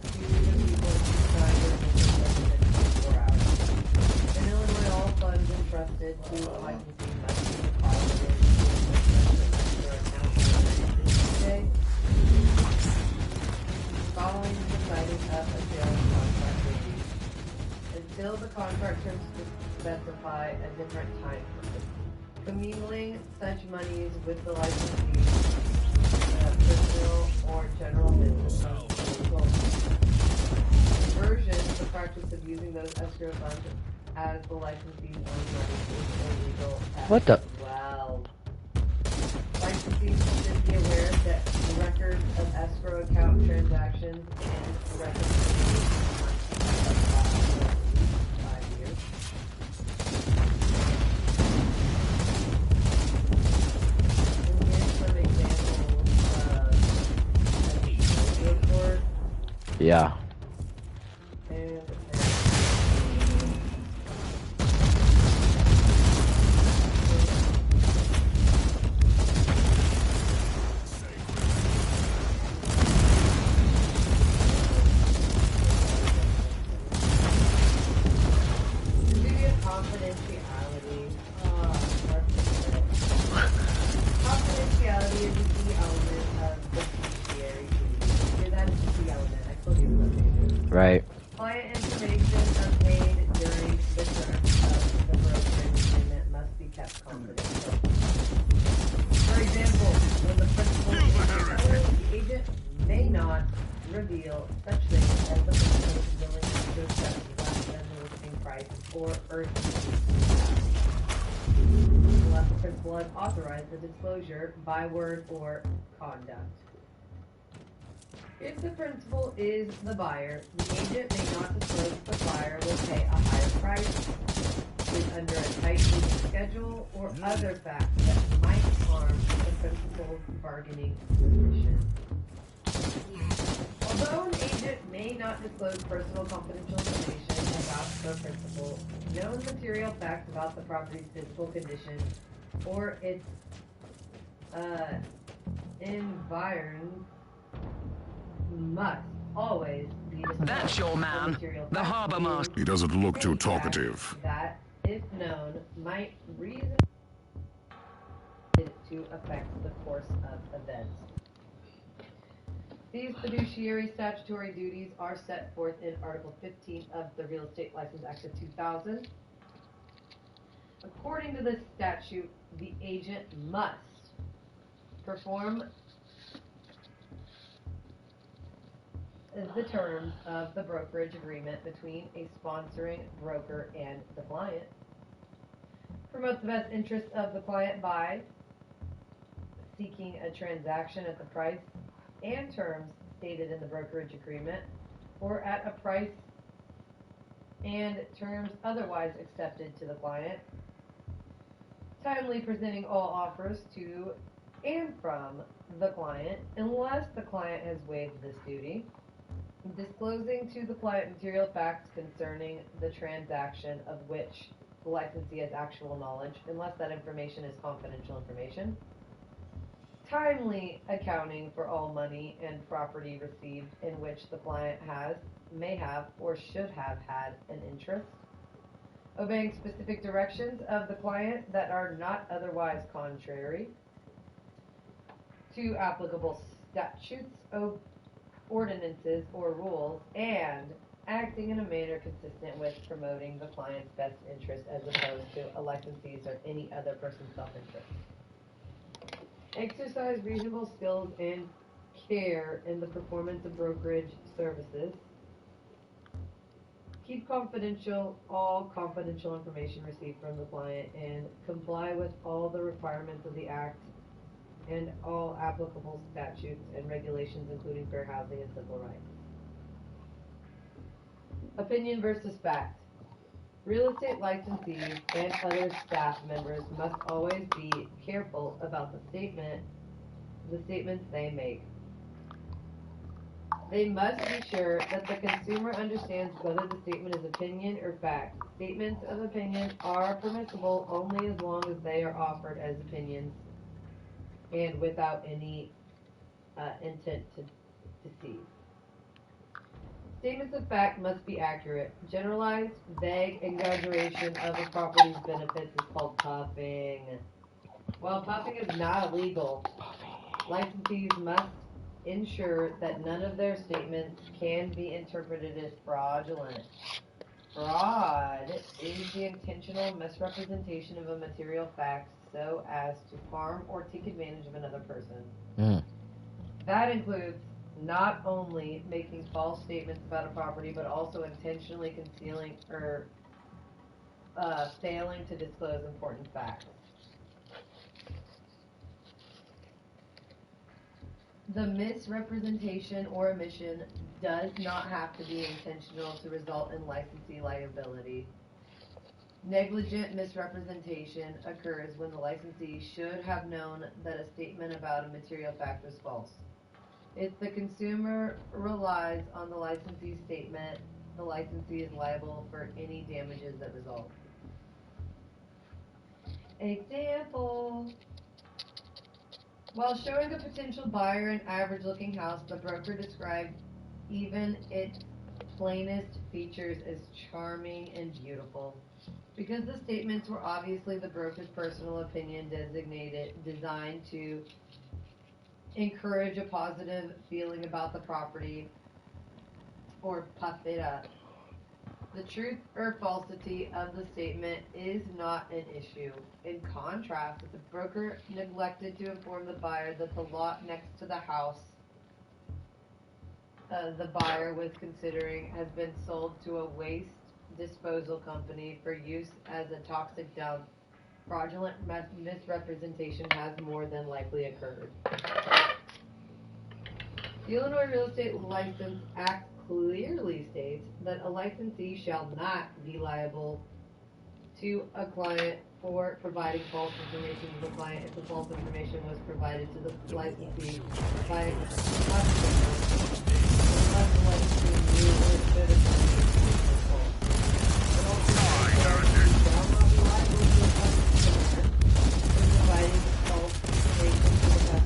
to the people who sign their initial within 24 hours. In Illinois, all funds entrusted to a licensee must be deposited in their account on day. Following the signing of Still, the contract terms specify a different time frame. Commingling such monies with the licensee, personal or general business funds illegal. Conversion, the practice of using those escrow funds as the licensee's own money is illegal What the? well. Licensees should be aware that records of escrow account transactions and reconciliations must be kept for 5 years. And here's some examples of Yeah. and confidentiality. Confidentiality is a key element of the fiduciary duty. That's the key element. I told you something. Right. Client information obtained during the terms of the brokerage agreement must be kept confidential. For example, when the principal the agent may not reveal such things as the principal is willing to accept less than the listing price or urgency, unless the principal has authorized the disclosure by word or conduct. If the principal is the buyer, the agent may not disclose the buyer will pay a higher price, is under a tight legal schedule, or other facts that might harm the principal's bargaining position. Although an agent may not disclose personal confidential information about the principal, known material facts about the property's physical condition or its environs must always be disclosed. That's your man, the harbour master. He doesn't look too talkative. That, if known, might reasonably to affect the course of events. These fiduciary statutory duties are set forth in Article 15 of the Real Estate License Act of 2000. According to this statute, the agent must perform the terms of the brokerage agreement between a sponsoring broker and the client, promote the best interest of the client by seeking a transaction at the price and terms stated in the brokerage agreement, or at a price and terms otherwise accepted to the client, timely presenting all offers to and from the client, unless the client has waived this duty, disclosing to the client material facts concerning the transaction of which the licensee has actual knowledge, unless that information is confidential information, timely accounting for all money and property received in which the client may have, or should have had an interest, obeying specific directions of the client that are not otherwise contrary to applicable statutes, ordinances, or rules, and acting in a manner consistent with promoting the client's best interest as opposed to a licensee's or any other person's self-interest. Exercise reasonable skills and care in the performance of brokerage services. Keep confidential all confidential information received from the client and comply with all the requirements of the Act and all applicable statutes and regulations, including fair housing and civil rights. Opinion versus fact. Real estate licensees and other staff members must always be careful about the statements they make. They must be sure that the consumer understands whether the statement is opinion or fact. Statements of opinion are permissible only as long as they are offered as opinions and without any intent to deceive. Statements of fact must be accurate. Generalized, vague exaggeration of a property's benefits is called puffing. While puffing is not illegal, licensees must ensure that none of their statements can be interpreted as fraudulent. Fraud is the intentional misrepresentation of a material fact so as to harm or take advantage of another person. That includes not only making false statements about a property, but also intentionally concealing or failing to disclose important facts. The misrepresentation or omission does not have to be intentional to result in licensee liability. Negligent misrepresentation occurs when the licensee should have known that a statement about a material fact was false. If the consumer relies on the licensee's statement, the licensee is liable for any damages that result. Example. While showing a potential buyer an average-looking house, the broker described even its plainest features as charming and beautiful. Because the statements were obviously the broker's personal opinion designed to encourage a positive feeling about the property or puff it up. The truth or falsity of the statement is not an issue. In contrast, if the broker neglected to inform the buyer that the lot next to the house the buyer was considering has been sold to a waste disposal company for use as a toxic dump, fraudulent misrepresentation has more than likely occurred. The Illinois Real Estate License Act clearly states that a licensee shall not be liable to a client for providing false information to the client if the false information was provided to the licensee by a customer, unless the licensee knew or should have known the information was false. It also says shall not be liable to a customer for providing false information to the customer if the false information was provided to the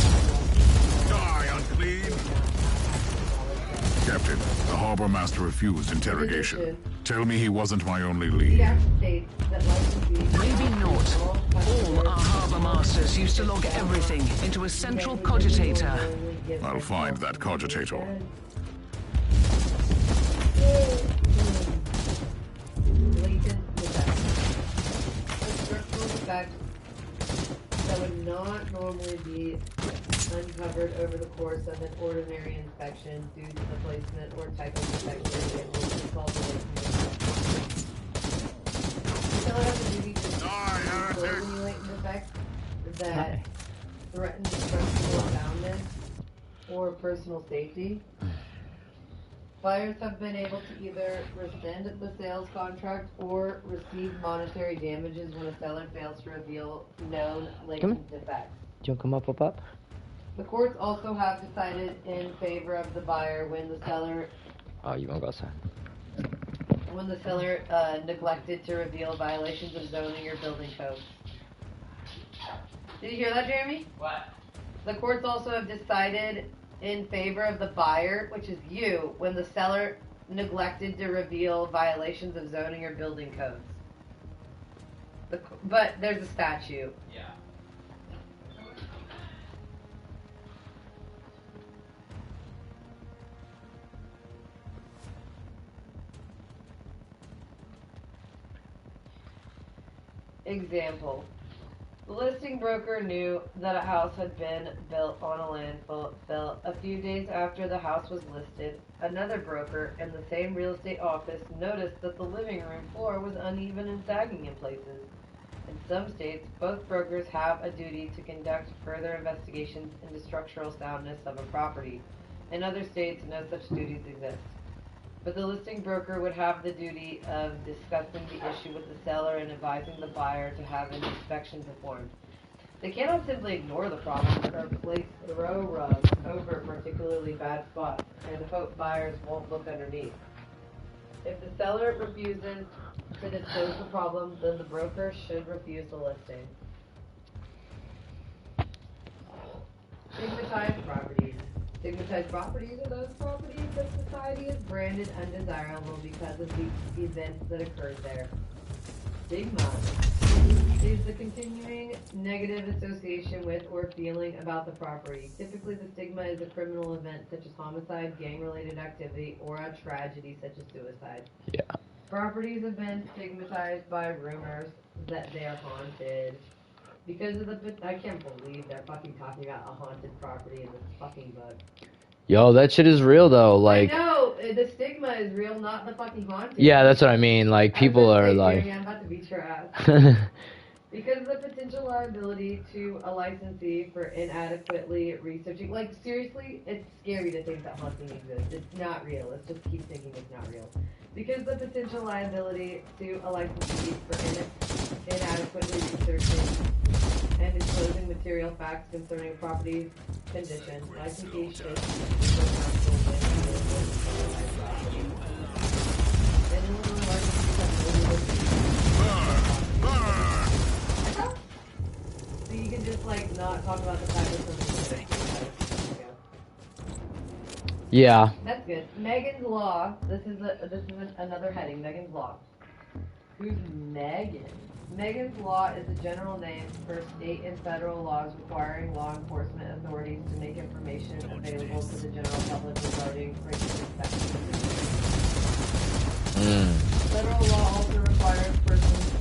licensee. Die, unclean! Captain, the harbor master refused interrogation. Tell me he wasn't my only lead. Maybe not. All our harbor masters used to log everything into a central cogitator. I'll find that cogitator. Structural defects that would not normally be uncovered over the course of an ordinary inspection due to the placement or type of defect in which is called the latent. Still have the duty to disclose any latent defects that threaten structural soundness or personal safety. Buyers have been able to either rescind the sales contract or receive monetary damages when a seller fails to reveal known latent defects. Do you want to come up? The courts also have decided in favor of the buyer when the seller. Oh, you want to go outside? When the seller neglected to reveal violations of zoning or building codes. Did you hear that, Jeremy? What? The courts also have decided in favor of the buyer, which is you, when the seller neglected to reveal violations of zoning or building codes. But there's a statute. Yeah. Example. The listing broker knew that a house had been built on a landfill. A few days after the house was listed, another broker in the same real estate office noticed that the living room floor was uneven and sagging in places. In some states, both brokers have a duty to conduct further investigations into structural soundness of a property. In other states, no such duties exist. But the listing broker would have the duty of discussing the issue with the seller and advising the buyer to have an inspection performed. They cannot simply ignore the problem or place throw rugs over particularly bad spots and hope buyers won't look underneath. If the seller refuses to disclose the problem, then the broker should refuse the listing. Stigmatized properties. Stigmatized properties are those properties that society has branded undesirable because of the events that occurred there. Stigma is the continuing negative association with or feeling about the property. Typically, the stigma is a criminal event such as homicide, gang-related activity, or a tragedy such as suicide. Yeah. Properties have been stigmatized by rumors that they are haunted. Because of I can't believe they're fucking talking about a haunted property in this fucking book. Yo, that shit is real though. Like, I know the stigma is real, not the fucking haunted. Yeah, that's what I mean. Like, people are like. I'm about to beat your ass. Because of the potential liability to a licensee for inadequately researching. Like, seriously, it's scary to think that haunting exists. It's not real. Let's just keep thinking it's not real. Because the potential liability to a licensee for inadequately researching and disclosing material facts concerning a property's condition, licensee should so you can just like not talk about the fact that something. Yeah. That's good. Megan's Law. This is another heading. Megan's Law. Who's Megan? Megan's Law is a general name for state and federal laws requiring law enforcement authorities to make information available to the general public regarding racial inspection. Federal law also requires persons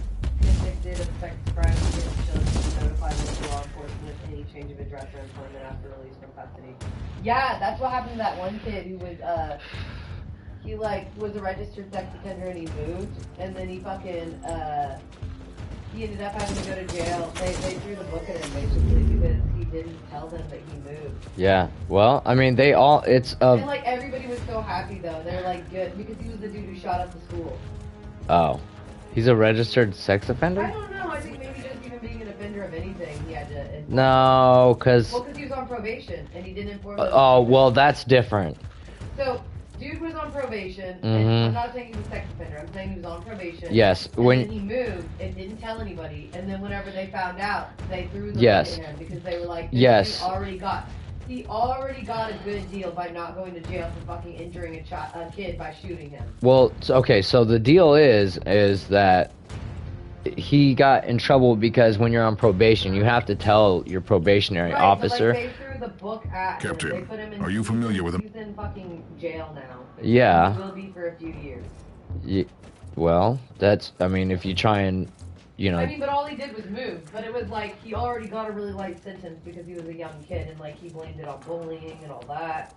convicted of sex crimes against children to notify local law enforcement of any change of address or employment after release from custody. Yeah, that's what happened to that one kid who was, he was a registered sex offender and he moved, and then he fucking, he ended up having to go to jail. They threw the book at him basically because he didn't tell them that he moved. Yeah, well, I mean, it's and like everybody was so happy though. They're like good because he was the dude who shot up the school. Oh. He's a registered sex offender? I don't know. I think maybe just even being an offender of anything, he had to. No, because. Well, because he was on probation and he didn't inform. Oh, well, that's different. So, dude was on probation. Mm-hmm. And I'm not saying he was a sex offender. I'm saying he was on probation. Yes. And then he moved and didn't tell anybody. And then whenever they found out, they threw the book at him because they were like, yes. He already got a good deal by not going to jail for fucking injuring a kid by shooting him. Well, okay, so the deal is that he got in trouble because when you're on probation, you have to tell your probationary officer. But, like, they threw the book at him. Captain, they put him in, are you familiar with him? He's in fucking jail now. Yeah. He will be for a few years. Well, I mean, if you try and, I mean, but all he did was move. But it was like he already got a really light sentence because he was a young kid, and like he blamed it on bullying and all that.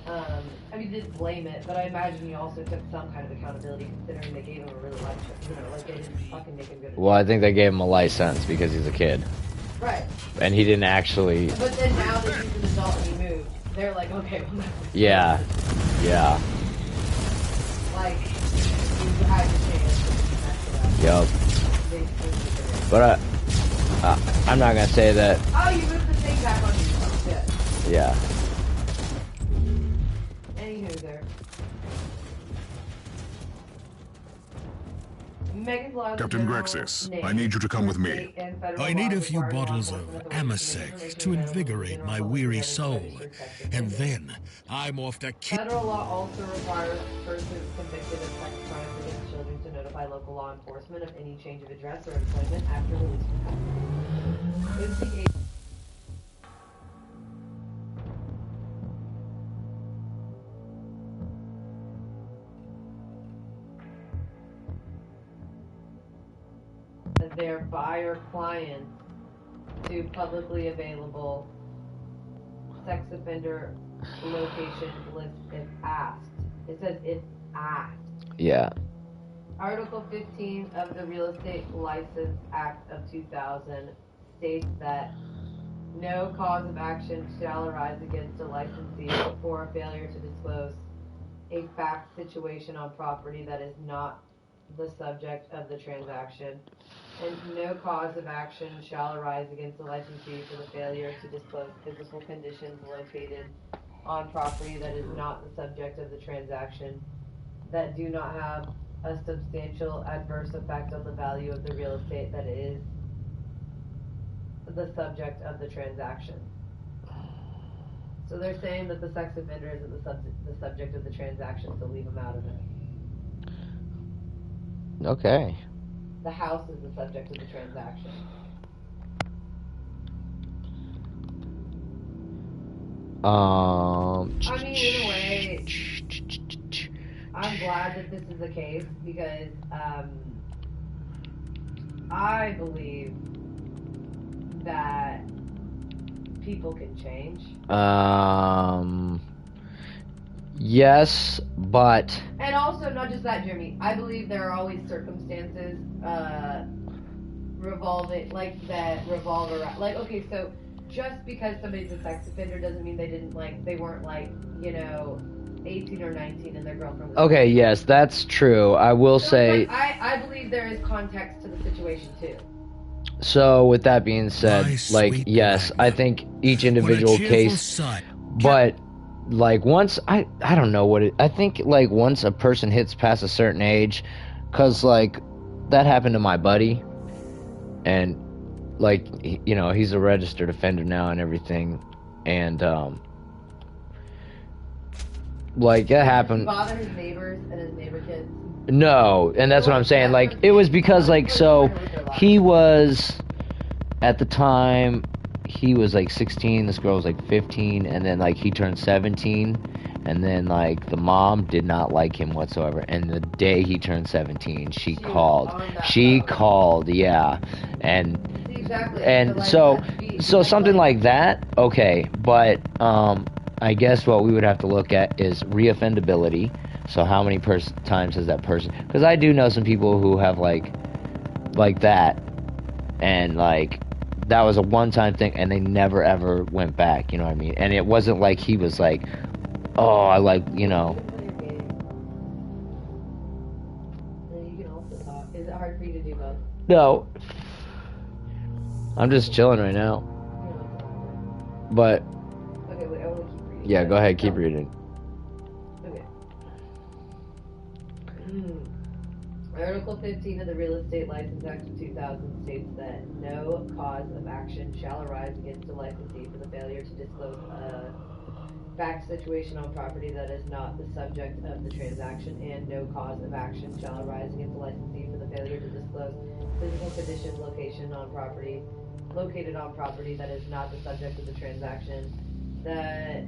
I mean, he didn't blame it, but I imagine he also took some kind of accountability considering they gave him a really light sentence. Like they didn't fucking make him go to jail. Well, I think they gave him a light sentence because he's a kid. Right. And he didn't actually. But then now that he's an adult and he moved, they're like, okay, well, Yeah. Yeah. Like, you had your chance. Yup. But I'm not gonna say that. Oh, you moved the thing back on yourself. Good. Yeah. Anywho, there. Megan's Law. Captain Grexis, I need you to come with me. I need a few bottles of Amasec to invigorate my weary soul, and then I'm off to kill. Federal law also requires persons convicted of sex crimes against children to notify local law enforcement of any change of address or employment after release from custody. Their buyer clients to publicly available sex offender location list if asked. It says if asked. Yeah. Article 15 of the Real Estate License Act of 2000 states that no cause of action shall arise against a licensee for a failure to disclose a fact situation on property that is not the subject of the transaction, and no cause of action shall arise against the licensee for the failure to disclose physical conditions located on property that is not the subject of the transaction that do not have a substantial adverse effect on the value of the real estate that is the subject of the transaction. So they're saying that the sex offender isn't the subject of the transaction, so leave them out of it. Okay. the house is the subject of the transaction. I mean, in a way, I'm glad that this is the case because I believe that people can change. Yes, but... And also, not just that, Jeremy. I believe there are always circumstances revolve around... Like, okay, so just because somebody's a sex offender doesn't mean they weren't, 18 or 19 and their girlfriend was... Okay, yes, that's true. I will say... I believe there is context to the situation, too. So, with that being said, yes, I think each individual case... But... once, I don't know what it... I think, once a person hits past a certain age, because, that happened to my buddy, and, he's a registered offender now and everything, and, it happened... Did he bother his neighbors and his neighbor kids? No, and that's what I'm saying, it was because, so, he was, at the time... He was 16, this girl was 15, and then he turned 17, and then the mom did not like him whatsoever. And the day he turned 17, she called, yeah, and exactly. And so something like that, okay. But I guess what we would have to look at is reoffendability. So how many times has that person? Because I do know some people who have like that, and that was a one-time thing, and they never ever went back, you know what I mean? And it wasn't like he was oh, I you know. You can also talk. Is it hard for you to do both? No. I'm just chilling right now. But. Okay, wait, I want to keep reading. Yeah, go ahead, keep reading. Okay. Article 15 of the Real Estate License Act of 2000 states that no cause of action shall arise against a licensee for the failure to disclose a fact situation on property that is not the subject of the transaction, and no cause of action shall arise against a licensee for the failure to disclose physical condition located on property that is not the subject of the transaction that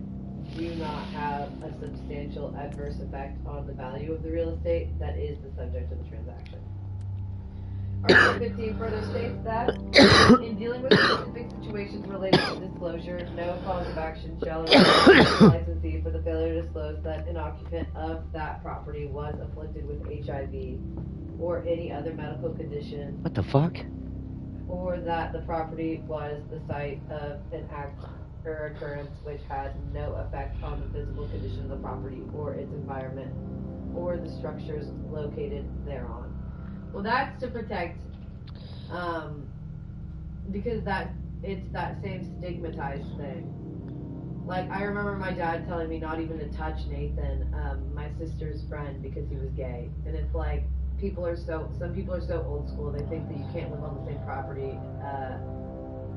do not have a substantial adverse effect on the value of the real estate that is the subject of the transaction. Article 15 further states that in dealing with specific situations related to disclosure, no cause of action shall arise against the licensee for the failure to disclose that an occupant of that property was afflicted with HIV or any other medical condition. What the fuck? Or that the property was the site of an act or occurrence which had no effect on the physical condition of the property or its environment or the structures located thereon. Well, that's to protect, because it's that same stigmatized thing. I remember my dad telling me not even to touch Nathan, my sister's friend, because he was gay. And it's some people are so old school, they think that you can't live on the same property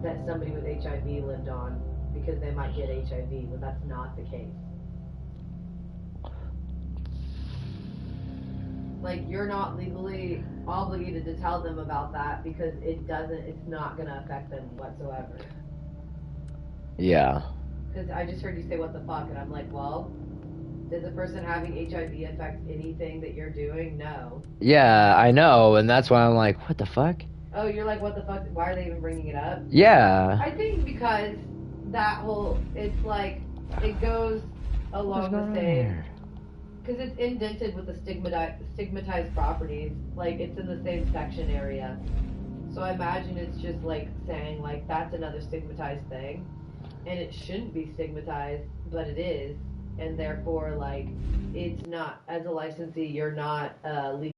that somebody with HIV lived on, because they might get HIV, but that's not the case. You're not legally obligated to tell them about that, because it's not gonna affect them whatsoever. Yeah. Because I just heard you say, what the fuck, and I'm well, does a person having HIV affect anything that you're doing? No. Yeah, I know, and that's why I'm what the fuck? Oh, you're what the fuck, why are they even bringing it up? Yeah. I think because that whole, it's it goes along the same, because it's indented with the stigmatized properties, it's in the same section area. So I imagine it's just saying that's another stigmatized thing, and it shouldn't be stigmatized, but it is, and therefore it's not, as a licensee, you're not legally